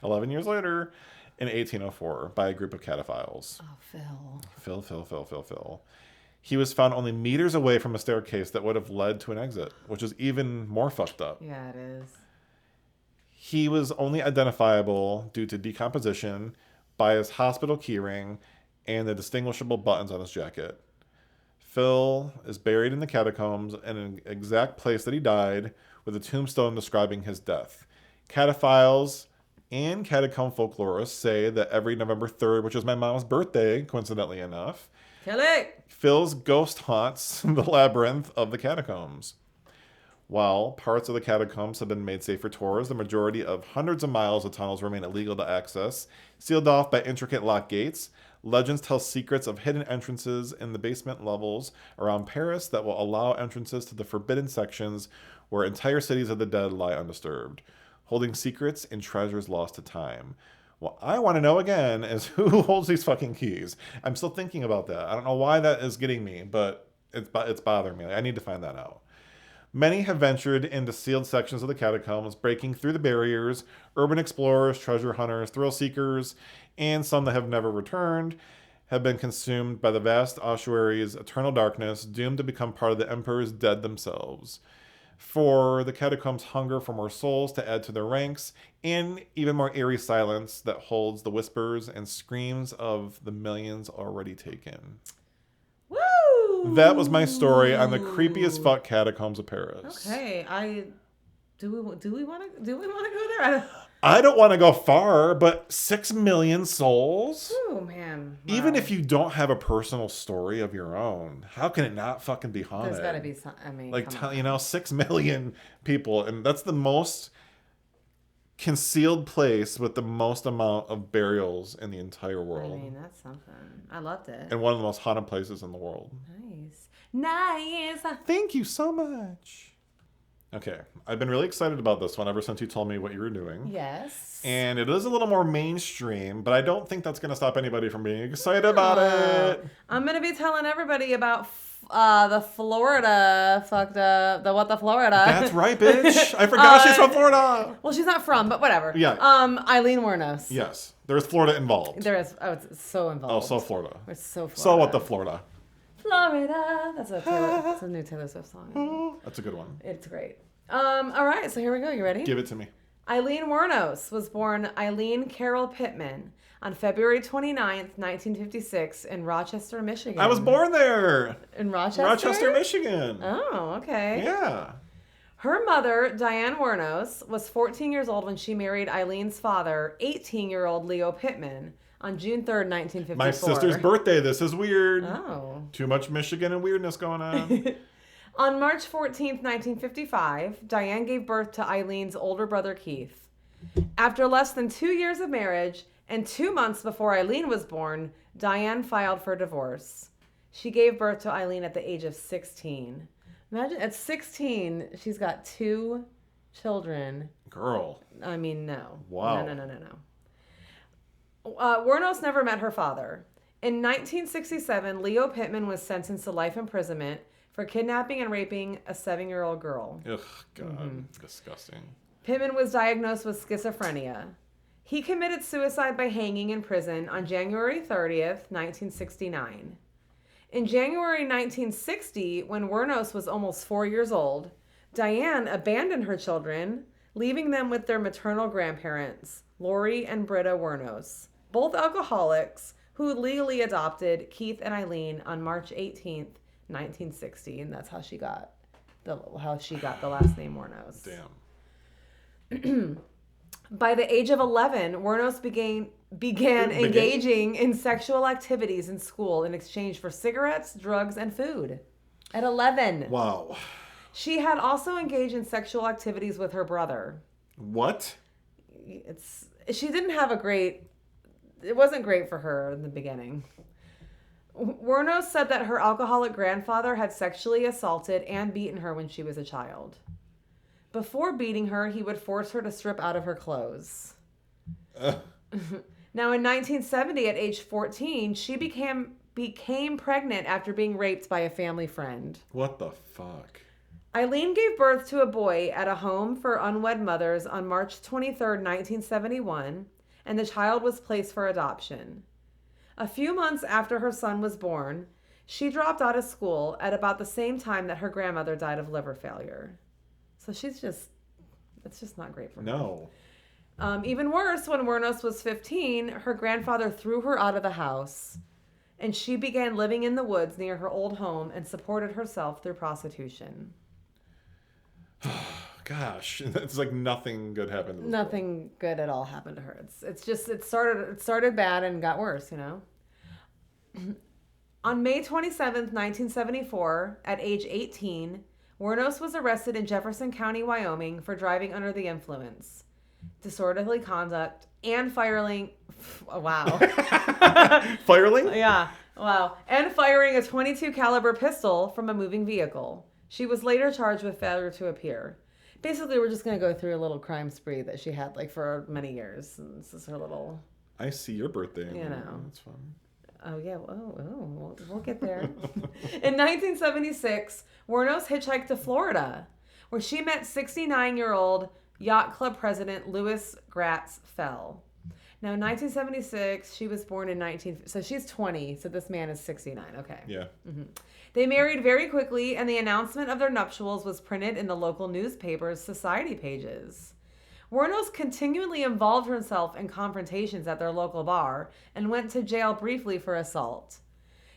11 years later in 1804 by a group of cataphiles. Oh, Phil. Phil. He was found only meters away from a staircase that would have led to an exit, which is even more fucked up. Yeah, it is. He was only identifiable due to decomposition by his hospital keyring and the distinguishable buttons on his jacket. Phil is buried in the catacombs in an exact place that he died, with a tombstone describing his death. Cataphiles and catacomb folklorists say that every November 3rd, which is my mom's birthday, coincidentally enough, Kelly! Phil's ghost haunts the labyrinth of the catacombs. While parts of the catacombs have been made safe for tours, the majority of hundreds of miles of tunnels remain illegal to access, sealed off by intricate lock gates. Legends tell secrets of hidden entrances in the basement levels around Paris that will allow entrances to the forbidden sections where entire cities of the dead lie undisturbed, holding secrets and treasures lost to time. What I want to know again is who holds these fucking keys. I'm still thinking about that. I don't know why that is getting me, but it's bothering me. I need to find that out. Many have ventured into sealed sections of the catacombs, breaking through the barriers. Urban explorers, treasure hunters, thrill seekers, and some that have never returned have been consumed by the vast ossuary's eternal darkness, doomed to become part of the Emperor's dead themselves. For the catacombs hunger for more souls to add to their ranks, and even more eerie silence that holds the whispers and screams of the millions already taken. Woo! That was my story on the creepiest fuck catacombs of Paris. Okay, do we want to go there? I don't want to go far, but 6 million souls? Oh man! Wow. Even if you don't have a personal story of your own, how can it not fucking be haunted? There's got to be some. I mean, like 6 million people, and that's the most concealed place with the most amount of burials in the entire world. I mean, that's something. I loved it. And one of the most haunted places in the world. Nice. Thank you so much. Okay, I've been really excited about this one ever since you told me what you were doing. Yes. And it is a little more mainstream, but I don't think that's going to stop anybody from being excited about it. I'm going to be telling everybody about the Florida fucked up, the Florida. That's right, bitch. I forgot she's from Florida. Well, she's not from, but whatever. Yeah. Eileen Wuornos. Yes. There's Florida involved. There is. Oh, it's so involved. Oh, so Florida. It's so Florida. So what the Florida? Florida. That's a new Taylor Swift song. That's a good one. It's great. All right, so here we go. You ready? Give it to me. Eileen Wuornos was born Eileen Carol Pittman on February 29th, 1956 in Rochester, Michigan. I was born there. In Rochester? Rochester, Michigan. Oh, okay. Yeah. Her mother, Diane Wuornos, was 14 years old when she married Eileen's father, 18-year-old Leo Pittman, on June 3rd, 1954. My sister's birthday. This is weird. Oh. Too much Michigan and weirdness going on. On March 14th, 1955, Diane gave birth to Eileen's older brother, Keith. After less than 2 years of marriage and 2 months before Eileen was born, Diane filed for divorce. She gave birth to Eileen at the age of 16. Imagine, at 16, she's got 2 children. Girl. I mean, no. Wow. No. Wuornos never met her father. In 1967, Leo Pittman was sentenced to life imprisonment for kidnapping and raping a 7-year-old girl. Ugh, God. Disgusting. Pittman was diagnosed with schizophrenia. He committed suicide by hanging in prison on January 30th, 1969. In January 1960, when Wuornos was almost 4 years old, Diane abandoned her children, leaving them with their maternal grandparents, Lori and Britta Wuornos, both alcoholics who legally adopted Keith and Eileen on March 18th, 1960, and that's how she got the last name Wuornos. Damn. By the age of 11, Wuornos began engaging in sexual activities in school in exchange for cigarettes, drugs, and food. At 11. Wow. She had also engaged in sexual activities with her brother. What? She didn't have it wasn't great for her in the beginning. Wuornos said that her alcoholic grandfather had sexually assaulted and beaten her when she was a child. Before beating her, he would force her to strip out of her clothes. Now, in 1970, at age 14, she became pregnant after being raped by a family friend. What the fuck? Eileen gave birth to a boy at a home for unwed mothers on March 23rd, 1971, and the child was placed for adoption. A few months after her son was born, she dropped out of school at about the same time that her grandmother died of liver failure. So it's just not great for her. No. Even worse, when Wuornos was 15, her grandfather threw her out of the house, and she began living in the woods near her old home and supported herself through prostitution. Gosh, it's like nothing good happened to this Nothing good at all happened to her. It started bad and got worse, you know. On May 27th, 1974, at age 18, Wuornos was arrested in Jefferson County, Wyoming for driving under the influence, disorderly conduct, and firing. Wow. Firing? Yeah. Wow. And firing a .22 caliber pistol from a moving vehicle. She was later charged with failure to appear. Basically, we're just going to go through a little crime spree that she had like for many years. And this is her little... I see your birthday. You know. That's fun. Oh, yeah. We'll get there. In 1976, Wuornos hitchhiked to Florida, where she met 69-year-old yacht club president Louis Gratz Fell. Now, in 1976, she was born in so she's 20, so this man is 69. Okay. Yeah. Mm-hmm. They married very quickly, and the announcement of their nuptials was printed in the local newspaper's society pages. Wuornos continually involved herself in confrontations at their local bar and went to jail briefly for assault.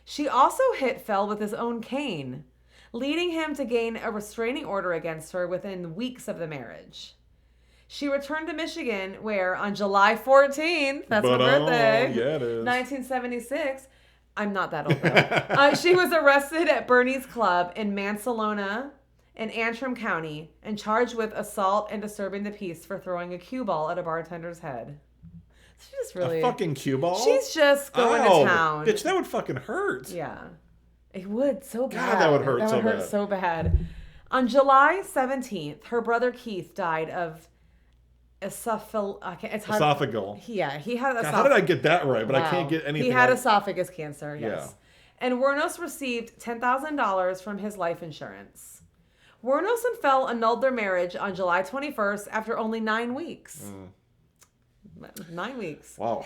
She also hit Fell with his own cane, leading him to gain a restraining order against her within weeks of the marriage. She returned to Michigan, where on July 14th, that's her birthday, yeah, it is. 1976, I'm not that old though, she was arrested at Bernie's Club in Mansalona in Antrim County and charged with assault and disturbing the peace for throwing a cue ball at a bartender's head. She's just really... A fucking cue ball? She's just going to town. Bitch, that would fucking hurt. Yeah. It would so bad. God, that would hurt so bad. That would hurt so bad. On July 17th, her brother Keith died of esophageal. Yeah, he had esophagus. How did I get that right? But I can't get anything. He had else. esophagus cancer, yes. Yeah. And Wuornos received $10,000 from his life insurance. Wuornos and Fell annulled their marriage on July 21st after only 9 weeks. 9 weeks. Wow.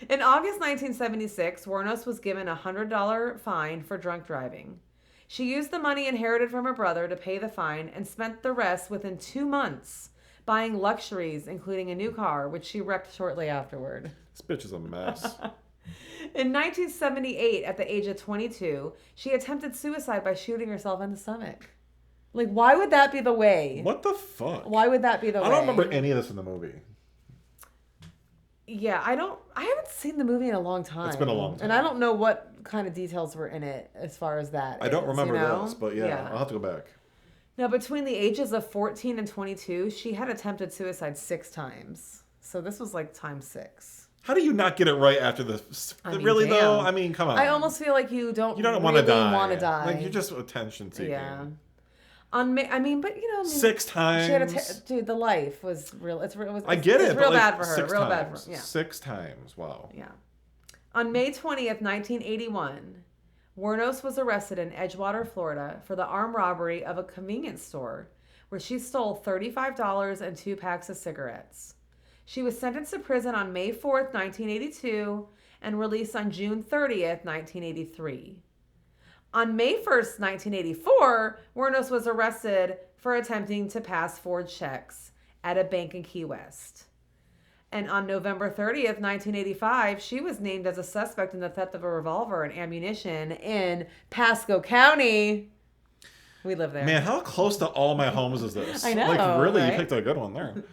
In August 1976, Wuornos was given a $100 fine for drunk driving. She used the money inherited from her brother to pay the fine and spent the rest within 2 months buying luxuries, including a new car, which she wrecked shortly afterward. This bitch is a mess. In 1978, at the age of 22, she attempted suicide by shooting herself in the stomach. Like, why would that be the way? What the fuck? Why would that be the way? I don't remember any of this in the movie. Yeah, I haven't seen the movie in a long time. It's been a long time. And I don't know what kind of details were in it as far as that. I don't remember this, but yeah, Yeah. I'll have to go back. Now, between the ages of 14 and 22, she had attempted suicide 6 times. So this was like time 6. How do you not get it right after the... really, damn. though? I mean, come on. I almost feel like you don't want to die. want to die. Like, you're just attention seeking. Yeah. But you know... 6 times. She had dude, the life was real. I get it. It's real but bad for her. 6 Real times. bad for her. Yeah. 6 times. Wow. Yeah. On May 20th, 1981, Wuornos was arrested in Edgewater, Florida for the armed robbery of a convenience store where she stole $35 and 2 packs of cigarettes. She was sentenced to prison on May 4th, 1982 and released on June 30th, 1983. On May 1st, 1984, Wuornos was arrested for attempting to pass forged checks at a bank in Key West. And on November 30th, 1985, she was named as a suspect in the theft of a revolver and ammunition in Pasco County. We live there. Man, how close to all my homes is this? I know, Like, really, right? you picked a good one there.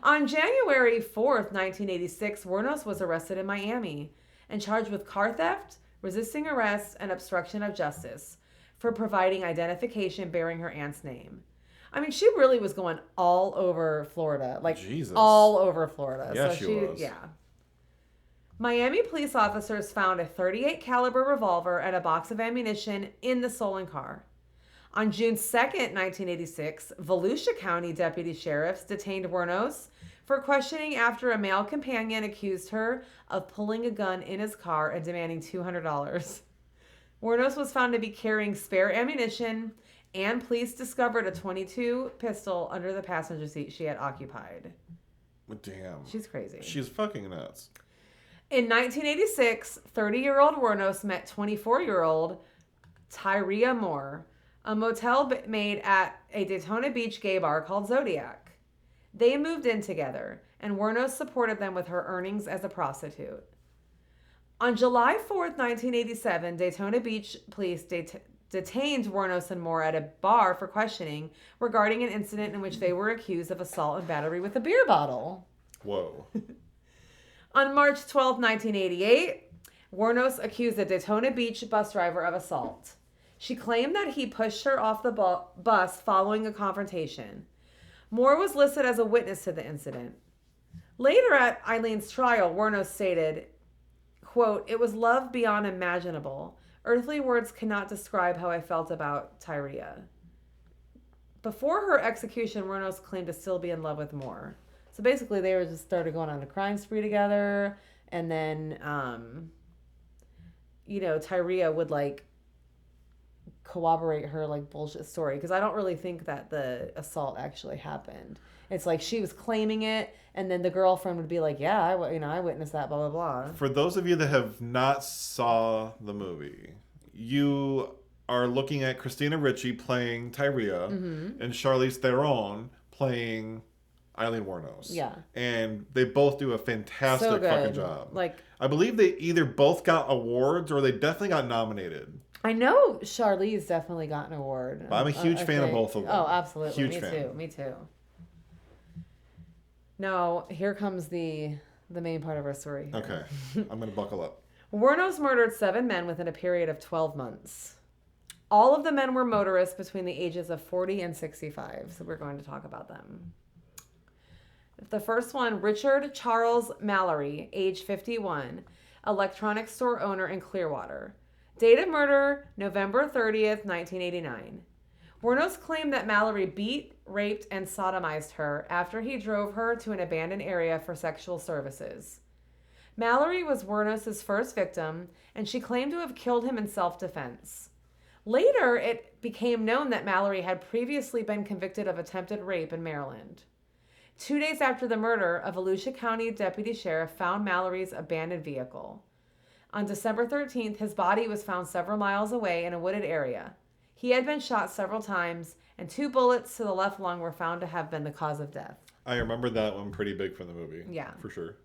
On January 4th, 1986, Wuornos was arrested in Miami and charged with car theft, resisting arrest, and obstruction of justice for providing identification bearing her aunt's name. I mean, she really was going all over Florida. Like, Jesus. all over Florida. Yeah, so she was. Yeah. Miami police officers found a .38 caliber revolver and a box of ammunition in the stolen car. On June 2nd, 1986, Volusia County deputy sheriffs detained Wuornos for questioning after a male companion accused her of pulling a gun in his car and demanding $200. Wuornos was found to be carrying spare ammunition, and police discovered a .22 pistol under the passenger seat she had occupied. Damn. She's crazy. She's fucking nuts. In 1986, 30-year-old Wuornos met 24-year-old Tyria Moore, a motel maid at a Daytona Beach gay bar called Zodiac. They moved in together, and Wuornos supported them with her earnings as a prostitute. On July 4th, 1987, Daytona Beach police detained Wuornos and Moore at a bar for questioning regarding an incident in which they were accused of assault and battery with a beer bottle. Whoa. On March 12, 1988, Wuornos accused a Daytona Beach bus driver of assault. She claimed that he pushed her off the bus following a confrontation. Moore was listed as a witness to the incident. Later at Eileen's trial, Wuornos stated, quote, "It was love beyond imaginable. Earthly words cannot describe how I felt about Tyria." Before her execution, Wuornos claimed to still be in love with Moore. So basically, they were just started going on a crime spree together, and then, Tyria would corroborate her bullshit story, because I don't really think that the assault actually happened. It's she was claiming it, and then the girlfriend would be like, "Yeah, I witnessed that, blah blah blah." For those of you that have not saw the movie, you are looking at Christina Ricci playing Tyria and Charlize Theron playing Aileen Wuornos. Yeah. And they both do a fantastic So good. fucking job. Like, I believe they either both got awards or they definitely got nominated. I know Charlize definitely got an award. But I'm a huge fan of both of them. Oh, absolutely. Huge Me fan. too. Me too. Now, here comes the main part of our story. Here. Okay. I'm going to buckle up. Wuornos murdered 7 men within a period of 12 months. All of the men were motorists between the ages of 40 and 65, so we're going to talk about them. The first one, Richard Charles Mallory, age 51, electronics store owner in Clearwater. Date of murder, November 30th, 1989. Wuornos claimed that Mallory beat, raped, and sodomized her after he drove her to an abandoned area for sexual services. Mallory was Wuornos' first victim, and she claimed to have killed him in self-defense. Later, it became known that Mallory had previously been convicted of attempted rape in Maryland. 2 days after the murder, a Volusia County deputy sheriff found Mallory's abandoned vehicle. On December 13th, his body was found several miles away in a wooded area. He had been shot several times, and 2 bullets to the left lung were found to have been the cause of death. I remember that one pretty big from the movie. Yeah. For sure.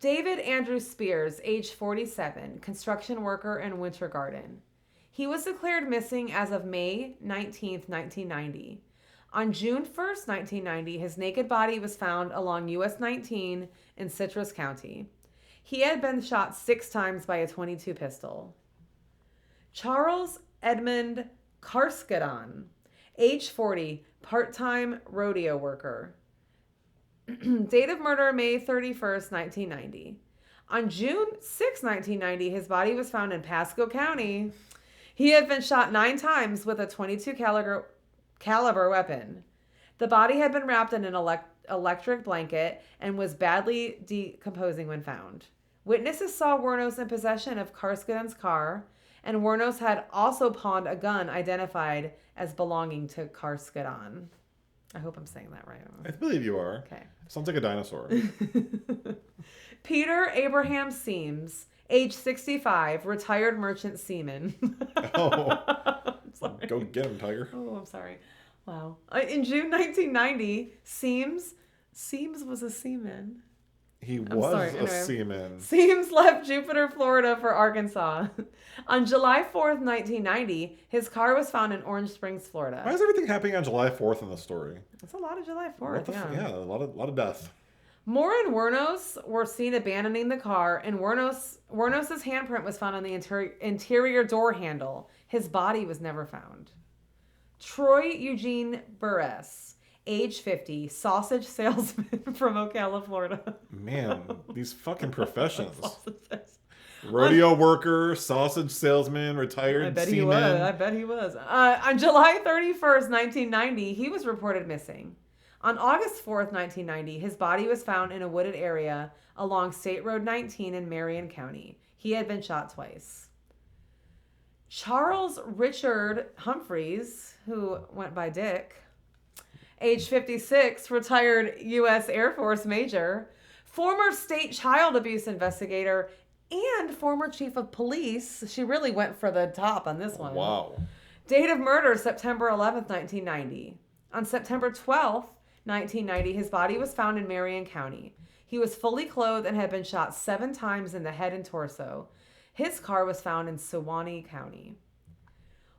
David Andrew Spears, age 47, construction worker in Winter Garden. He was declared missing as of May 19th, 1990. On June 1st, 1990, his naked body was found along US 19 in Citrus County. He had been shot 6 times by a .22 pistol. Charles Edmund Karskadon, age 40, part-time rodeo worker. Date of murder, May 31st, 1990. On June 6, 1990, his body was found in Pasco County. He had been shot 9 times with a .22 caliber weapon. The body had been wrapped in an electric blanket and was badly decomposing when found. Witnesses saw Wuornos in possession of Karskadon's car, and Wuornos had also pawned a gun identified as belonging to Karskadon. I hope I'm saying that right. I believe you are. Okay. Sounds like a dinosaur. Peter Abraham Seams, age 65, retired merchant seaman. Oh. Go get him, Tiger. Oh, I'm sorry. Wow. In June 1990, Seams was a seaman. He was a seaman. Seams left Jupiter, Florida for Arkansas. On July 4th, 1990, his car was found in Orange Springs, Florida. Why is everything happening on July 4th in the story? That's a lot of July 4th, Yeah, a lot of death. Moore and Wuornos were seen abandoning the car, and Wuornos' handprint was found on the interior door handle. His body was never found. Troy Eugene Burress, age 50, sausage salesman from Ocala, Florida. Man, these fucking professions. Rodeo worker, sausage salesman, retired seaman. I bet he was. On July 31st, 1990, he was reported missing. On August 4th, 1990, his body was found in a wooded area along State Road 19 in Marion County. He had been shot twice. Charles Richard Humphreys, who went by Dick, age 56, retired U.S. Air Force major, former state child abuse investigator, and former chief of police. She really went for the top on this one. Wow. Date of murder, September 11th, 1990. On September 12th, 1990, his body was found in Marion County. He was fully clothed and had been shot 7 times in the head and torso. His car was found in Suwannee County.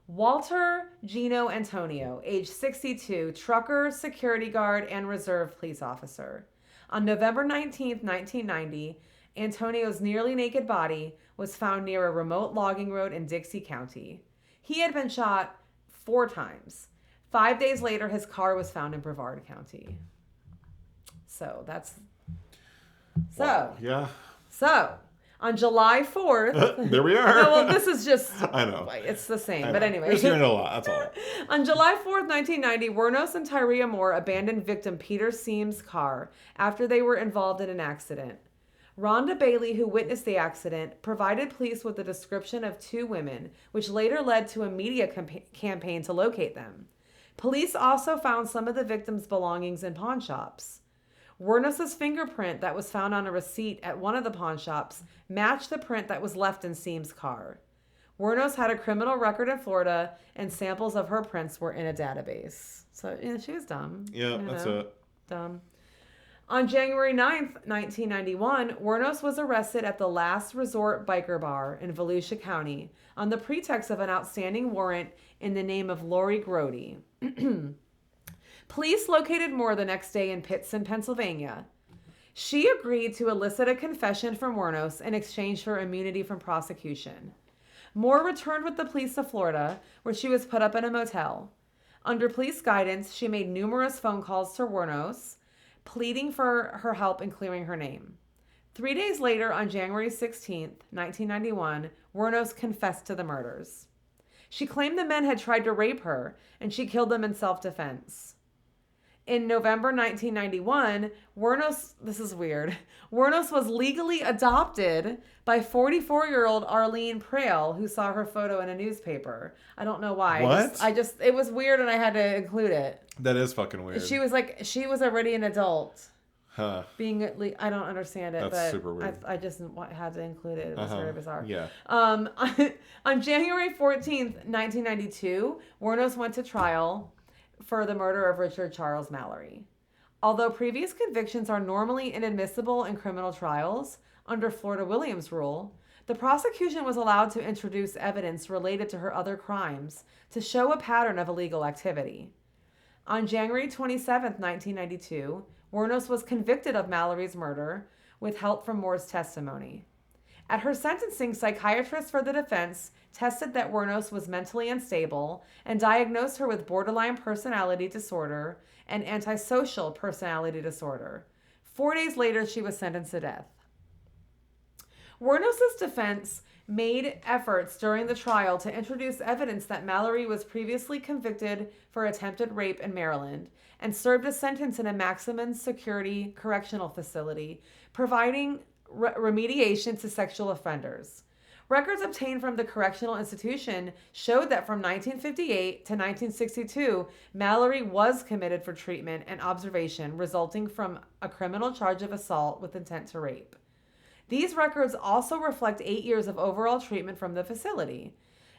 Walter Gino Antonio, age 62, trucker, security guard, and reserve police officer. On November 19th, 1990, Antonio's nearly naked body was found near a remote logging road in Dixie County. He had been shot 4 times. 5 days later, his car was found in Brevard County. So that's... Wow. Yeah. So, on July 4th... There we are. No, well, this is just... I know. It's the same, I but know. anyway. You're just hearing a lot, that's all. On July 4th, 1990, Wuornos and Tyria Moore abandoned victim Peter Seam's car after they were involved in an accident. Rhonda Bailey, who witnessed the accident, provided police with a description of 2 women, which later led to a media campaign to locate them. Police also found some of the victims' belongings in pawn shops. Wuornos' fingerprint that was found on a receipt at one of the pawn shops matched the print that was left in Seam's car. Wuornos had a criminal record in Florida, and samples of her prints were in a database. So, she was dumb. Yeah, that's it. Dumb. On January 9th, 1991, Wuornos was arrested at the Last Resort Biker Bar in Volusia County on the pretext of an outstanding warrant in the name of Lori Grody. Police located Moore the next day in Pittston, Pennsylvania. She agreed to elicit a confession from Wuornos in exchange for immunity from prosecution. Moore returned with the police to Florida, where she was put up in a motel. Under police guidance, she made numerous phone calls to Wuornos, pleading for her help in clearing her name. 3 days later, on January 16th, 1991, Wuornos confessed to the murders. She claimed the men had tried to rape her, and she killed them in self-defense. In November 1991, Wuornos, this is weird, Wuornos was legally adopted by 44-year-old Arlene Prale, who saw her photo in a newspaper. I don't know why. What? It was weird and I had to include it. That is fucking weird. She was already an adult. Huh. I don't understand it, That's but super weird. I just had to include it. It was very bizarre. Yeah. On January 14th, 1992, Wuornos went to trial for the murder of Richard Charles Mallory. Although previous convictions are normally inadmissible in criminal trials, under Florida Williams rule, the prosecution was allowed to introduce evidence related to her other crimes to show a pattern of illegal activity. On January 27th, 1992, Wuornos was convicted of Mallory's murder with help from Moore's testimony. At her sentencing, psychiatrists for the defense tested that Wuornos was mentally unstable and diagnosed her with borderline personality disorder and antisocial personality disorder. 4 days later, she was sentenced to death. Wuornos' defense made efforts during the trial to introduce evidence that Mallory was previously convicted for attempted rape in Maryland and served a sentence in a maximum security correctional facility, providing remediation to sexual offenders. Records obtained from the correctional institution showed that from 1958 to 1962, Mallory was committed for treatment and observation resulting from a criminal charge of assault with intent to rape. These records also reflect 8 years of overall treatment from the facility.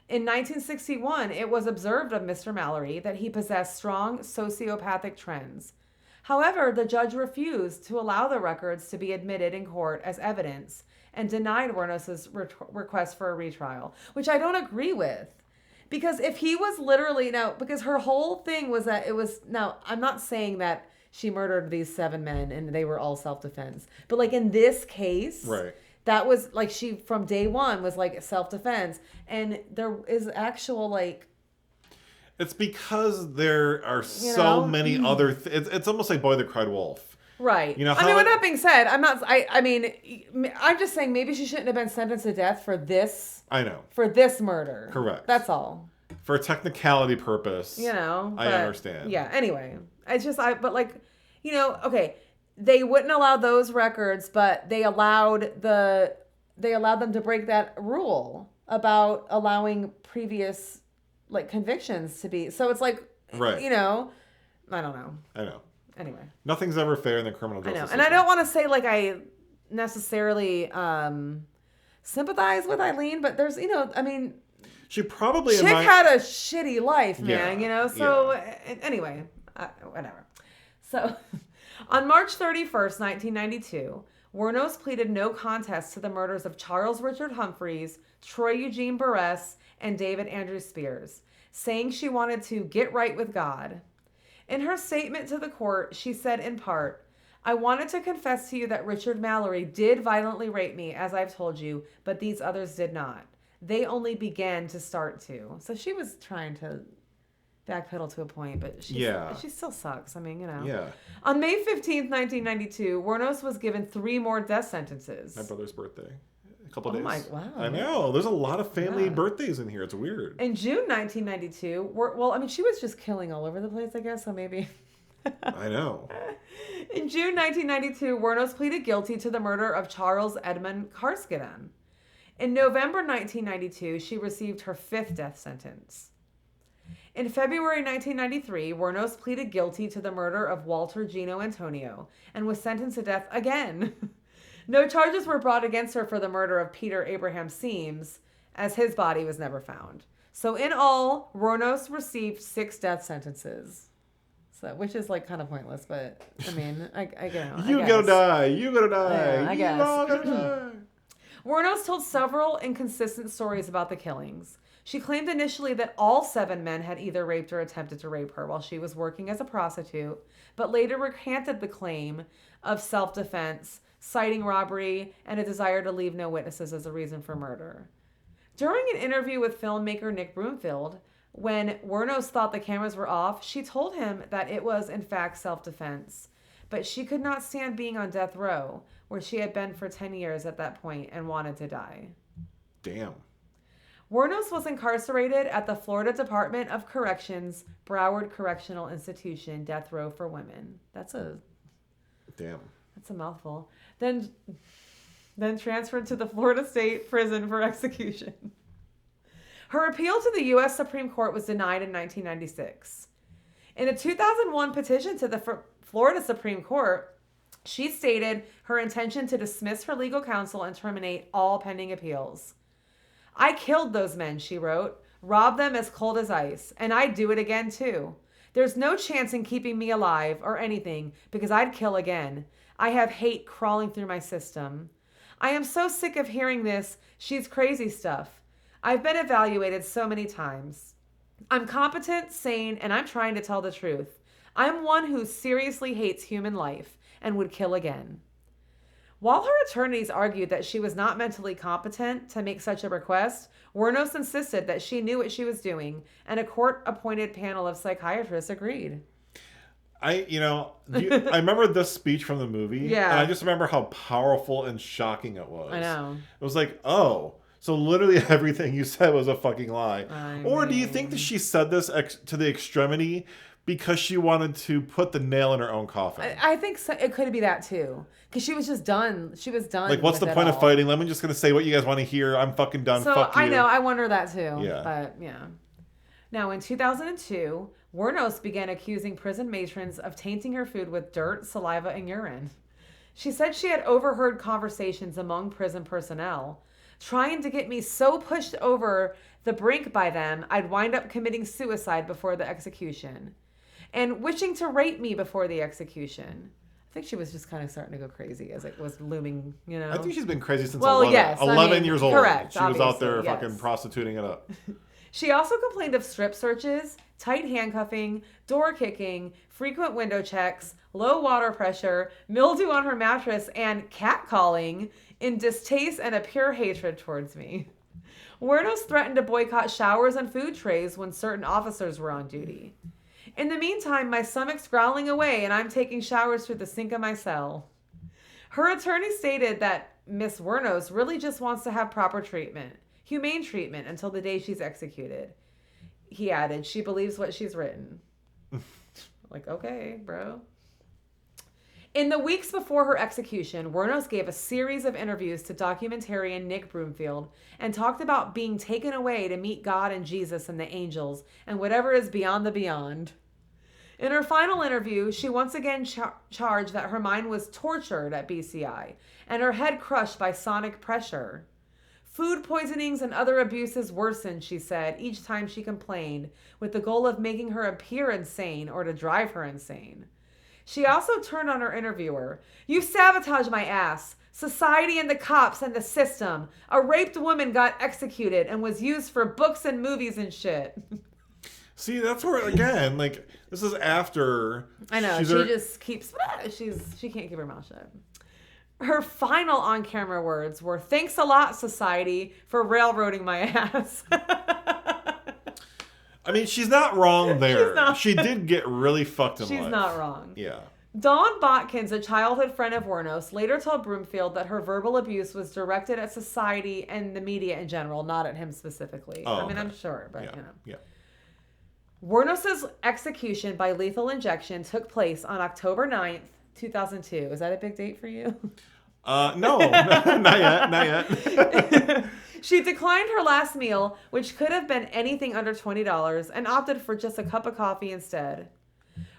In 1961, it was observed of Mr. Mallory that he possessed strong sociopathic trends. However, the judge refused to allow the records to be admitted in court as evidence and denied Wuornos' request for a retrial, which I don't agree with. Because if he was literally, because her whole thing was that it was, I'm not saying that she murdered these 7 men and they were all self-defense. But like in this case, right, that was like she from day one was like self-defense. And there is actual like... It's because there are so many other... it's almost like Boy That Cried Wolf. Right. You know, with that being said, I'm just saying maybe she shouldn't have been sentenced to death for this. I know. For this murder. Correct. That's all. For a technicality purpose. I understand. Yeah, anyway. It's just, okay, they wouldn't allow those records, but they allowed them to break that rule about allowing previous, convictions to be, so it's like, right. I don't know. I know. Anyway. Nothing's ever fair in the criminal justice system. And I don't want to say, I necessarily sympathize with Aileen, but there's, she probably... had a shitty life, man, so, yeah. anyway, whatever. So, on March 31st, 1992, Wuornos pleaded no contest to the murders of Charles Richard Humphreys, Troy Eugene Barres, and David Andrew Spears, saying she wanted to get right with God. In her statement to the court, she said in part, "I wanted to confess to you that Richard Mallory did violently rape me, as I've told you, but these others did not. They only began to start to." So she was trying to backpedal to a point, but she still sucks. I mean, you know. Yeah. On May 15th, 1992, Wuornos was given 3 more death sentences. My brother's birthday. A couple days. Wow. I know. There's a lot of family birthdays in here. It's weird. In June 1992, she was just killing all over the place, I guess, so maybe. I know. In June 1992, Wuornos pleaded guilty to the murder of Charles Edmund Karskinen. In November 1992, she received her 5th death sentence. In February 1993, Wuornos pleaded guilty to the murder of Walter Gino Antonio and was sentenced to death again. No charges were brought against her for the murder of Peter Abraham Seams, as his body was never found. So in all, Wuornos received 6 death sentences. So, which is like kind of pointless, but I mean, I guess. You gonna die. You gonna die. Yeah, I guess. You all gonna die. Wuornos told several inconsistent stories about the killings. She claimed initially that all 7 men had either raped or attempted to rape her while she was working as a prostitute, but later recanted the claim of self-defense, citing robbery and a desire to leave no witnesses as a reason for murder. During an interview with filmmaker Nick Broomfield, when Wuornos thought the cameras were off, she told him that it was in fact self-defense, but she could not stand being on death row, where she had been for 10 years at that point and wanted to die. Damn. Wuornos was incarcerated at the Florida Department of Corrections, Broward Correctional Institution, death row for women. That's a mouthful. Then transferred to the Florida State Prison for execution. Her appeal to the U.S. Supreme Court was denied in 1996. In a 2001 petition to the Florida Supreme Court, she stated her intention to dismiss her legal counsel and terminate all pending appeals. "I killed those men," she wrote, "robbed them as cold as ice, and I'd do it again too. There's no chance in keeping me alive or anything because I'd kill again. I have hate crawling through my system. I am so sick of hearing this, she's crazy stuff. I've been evaluated so many times. I'm competent, sane, and I'm trying to tell the truth. I'm one who seriously hates human life and would kill again." While her attorneys argued that she was not mentally competent to make such a request, Wuornos insisted that she knew what she was doing, and a court-appointed panel of psychiatrists agreed. I remember this speech from the movie, Yeah. and I just remember how powerful and shocking it was. I know. It was like, oh, so literally everything you said was a fucking lie. Do you think that she said this to the extremity because she wanted to put the nail in her own coffin? I think so. It could be that too. Because she was just done. She was done. Like, what's the point of fighting? I'm just going to say what you guys want to hear. I'm fucking done. So Fuck you. I know. I wonder that too. Yeah. But yeah. Now, in 2002, Wuornos began accusing prison matrons of tainting her food with dirt, saliva, and urine. She said she had overheard conversations among prison personnel, trying to get me so pushed over the brink by them, I'd wind up committing suicide before the execution, and wishing to rape me before the execution. I think she was just kind of starting to go crazy as it was looming, you know. I think she's been crazy since 11 years old. Correct. She was out there yes. fucking prostituting it up. She also complained of strip searches, tight handcuffing, door kicking, frequent window checks, low water pressure, mildew on her mattress, and catcalling in distaste and a pure hatred towards me. Wuornos threatened to boycott showers and food trays when certain officers were on duty. In the meantime, my stomach's growling away and I'm taking showers through the sink of my cell. Her attorney stated that Miss Wuornos really just wants to have proper treatment, humane treatment, until the day she's executed. He added, she believes what she's written. Like, okay, bro. In the weeks before her execution, Wuornos gave a series of interviews to documentarian Nick Broomfield and talked about being taken away to meet God and Jesus and the angels and whatever is beyond the beyond. In her final interview, she once again charged that her mind was tortured at BCI and her head crushed by sonic pressure. Food poisonings and other abuses worsened, she said, each time she complained, with the goal of making her appear insane or to drive her insane. She also turned on her interviewer. You sabotaged my ass. Society and the cops and the system. A raped woman got executed and was used for books and movies and shit. See, that's where, again, like, this is after... I know, just keeps... She can't keep her mouth shut. Her final on-camera words were, "Thanks a lot, society, for railroading my ass." I mean, she's not wrong there. She's not. She did get really fucked in life. She's not wrong. Yeah. Dawn Botkins, a childhood friend of Wuornos, later told Broomfield that her verbal abuse was directed at society and the media in general, not at him specifically. Oh, I mean, okay. I'm sure, but Yeah. you know. Yeah. Wuornos' execution by lethal injection took place on October 9th, 2002. Is that a big date for you? No, not yet. She declined her last meal, which could have been anything under $20, and opted for just a cup of coffee instead.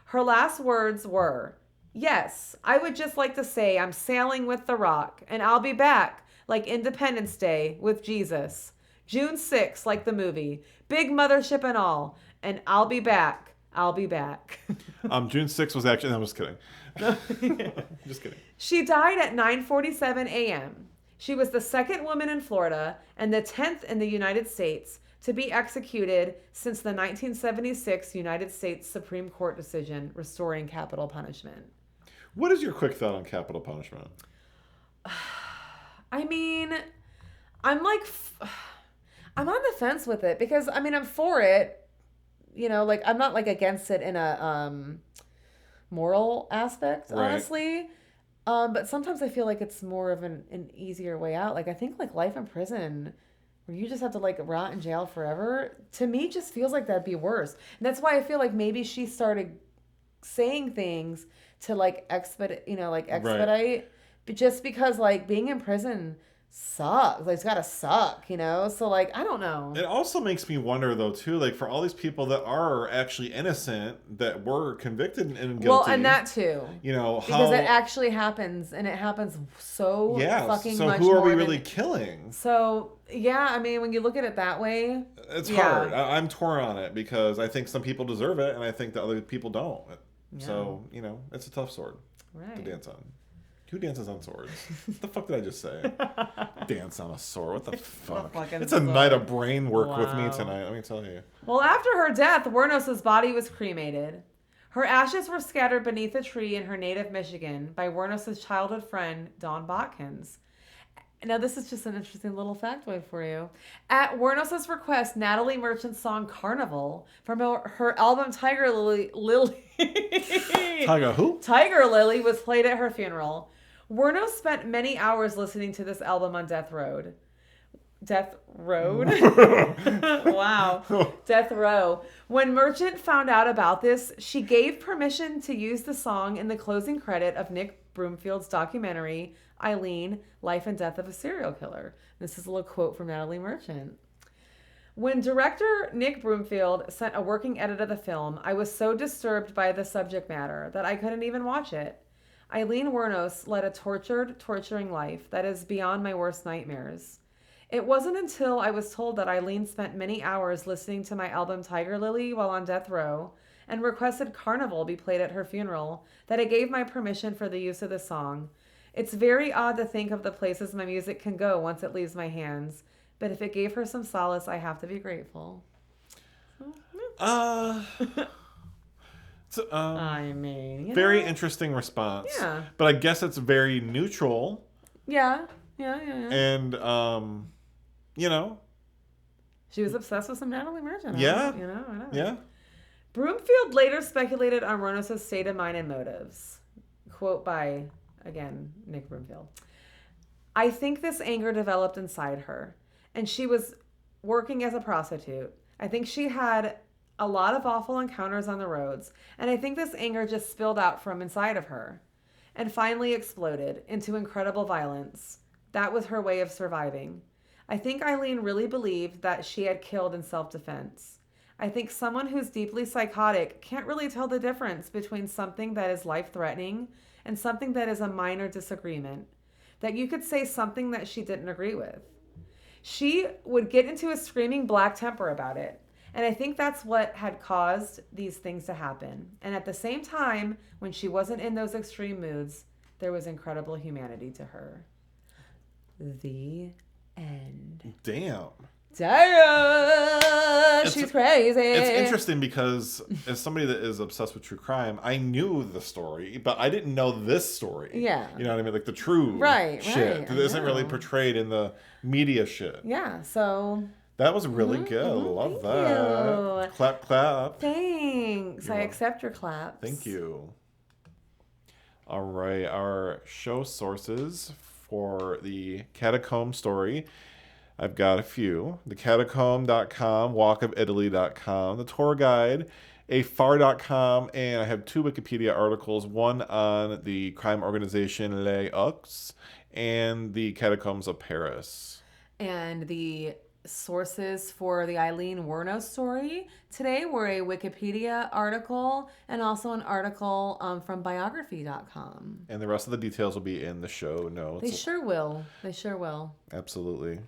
Her last words were, "Yes, I would just like to say I'm sailing with the Rock, and I'll be back, like Independence Day, with Jesus. June 6th, like the movie. Big mothership and all. And I'll be back. I'll be back." June 6th was actually... No, I'm just kidding. Just kidding. She died at 9:47 a.m. She was the second woman in Florida and the 10th in the United States to be executed since the 1976 United States Supreme Court decision restoring capital punishment. What is your quick thought on capital punishment? I mean, I'm on the fence with it because, I mean, I'm for it. You know, like, I'm not, like, against it in a moral aspect, honestly. But sometimes I feel like it's more of an easier way out. Like, I think, like, life in prison, where you just have to, like, rot in jail forever, to me just feels like that'd be worse. And that's why I feel like maybe she started saying things to, like, expedite, Right. but just because, like, being in prison sucks. Like, it's gotta suck, you know? So, like, I don't know. It also makes me wonder, though, too, like, for all these people that are actually innocent, that were convicted and guilty. Well, and that, too. You know, because it actually happens, and it happens so fucking much more. So who are we really killing? So, yeah, I mean, when you look at it that way... It's hard. I'm torn on it, because I think some people deserve it, and I think that other people don't. Yeah. So, you know, it's a tough sword to dance on. Who dances on swords? What the fuck did I just say? Dance on a sword. What the fuck? It's a night of brain work with me tonight, let me tell you. Well, after her death, Wuornos' body was cremated. Her ashes were scattered beneath a tree in her native Michigan by Wuornos' childhood friend, Dawn Botkins. Now, this is just an interesting little factoid for you. At Wuornos' request, Natalie Merchant's song Carnival from her album Tiger Lily... Tiger who? Tiger Lily was played at her funeral. Wuornos spent many hours listening to this album on Death Road. Death Road? Wow. Death Row. When Merchant found out about this, she gave permission to use the song in the closing credit of Nick Broomfield's documentary, Aileen, Life and Death of a Serial Killer. This is a little quote from Natalie Merchant. When director Nick Broomfield sent a working edit of the film, I was so disturbed by the subject matter that I couldn't even watch it. Aileen Wuornos led a torturing life that is beyond my worst nightmares. It wasn't until I was told that Aileen spent many hours listening to my album Tiger Lily while on death row and requested Carnival be played at her funeral that I gave my permission for the use of the song. It's very odd to think of the places my music can go once it leaves my hands, but if it gave her some solace, I have to be grateful. I mean, very interesting response. Yeah. But I guess it's very neutral. Yeah. And, you know. She was obsessed with some Natalie Merchant. Yeah. I know. Yeah. Broomfield later speculated on Wuornos' state of mind and motives. Quote by, again, Nick Broomfield. I think this anger developed inside her, and she was working as a prostitute. I think she had a lot of awful encounters on the roads, and I think this anger just spilled out from inside of her and finally exploded into incredible violence. That was her way of surviving. I think Aileen really believed that she had killed in self-defense. I think someone who's deeply psychotic can't really tell the difference between something that is life-threatening and something that is a minor disagreement, that you could say something that she didn't agree with. She would get into a screaming black temper about it, And I think that's what had caused these things to happen. And at the same time, when she wasn't in those extreme moods, there was incredible humanity to her. The end. Damn. She's crazy. It's interesting because as somebody that is obsessed with true crime, I knew the story, but I didn't know this story. Yeah. You know what I mean? Like the true shit that isn't really portrayed in the media shit. Yeah, so... That was really good. I love that. You. Clap, clap. Thanks. I accept your claps. Thank you. All right. Our show sources for the Catacomb story. I've got a few. Thecatacomb.com, walkofitaly.com, the tour guide, afar.com, and I have 2 Wikipedia articles, one on the crime organization Les Ox and the Catacombs of Paris. And the sources for the Aileen Wuornos story today were a Wikipedia article and also an article from biography.com. And the rest of the details will be in the show notes. They sure will. They sure will. Absolutely.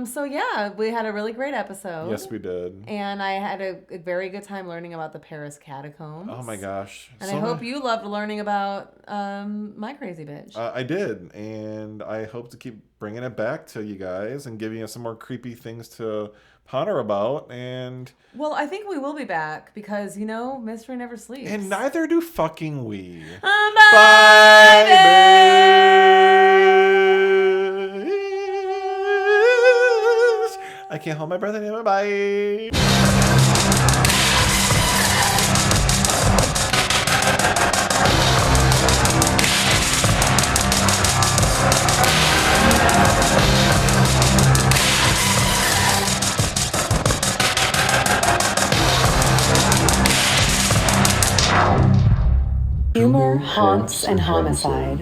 So yeah, we had a really great episode. Yes, we did. And I had a very good time learning about the Paris Catacombs. Oh my gosh. And I hope you loved learning about my crazy bitch. I did. And I hope to keep bringing it back to you guys and giving you some more creepy things to ponder about. And well, I think we will be back because, you know, mystery never sleeps. And neither do fucking we. Bye, I can't hold my breath anymore. Bye. Humor, haunts, and homicide.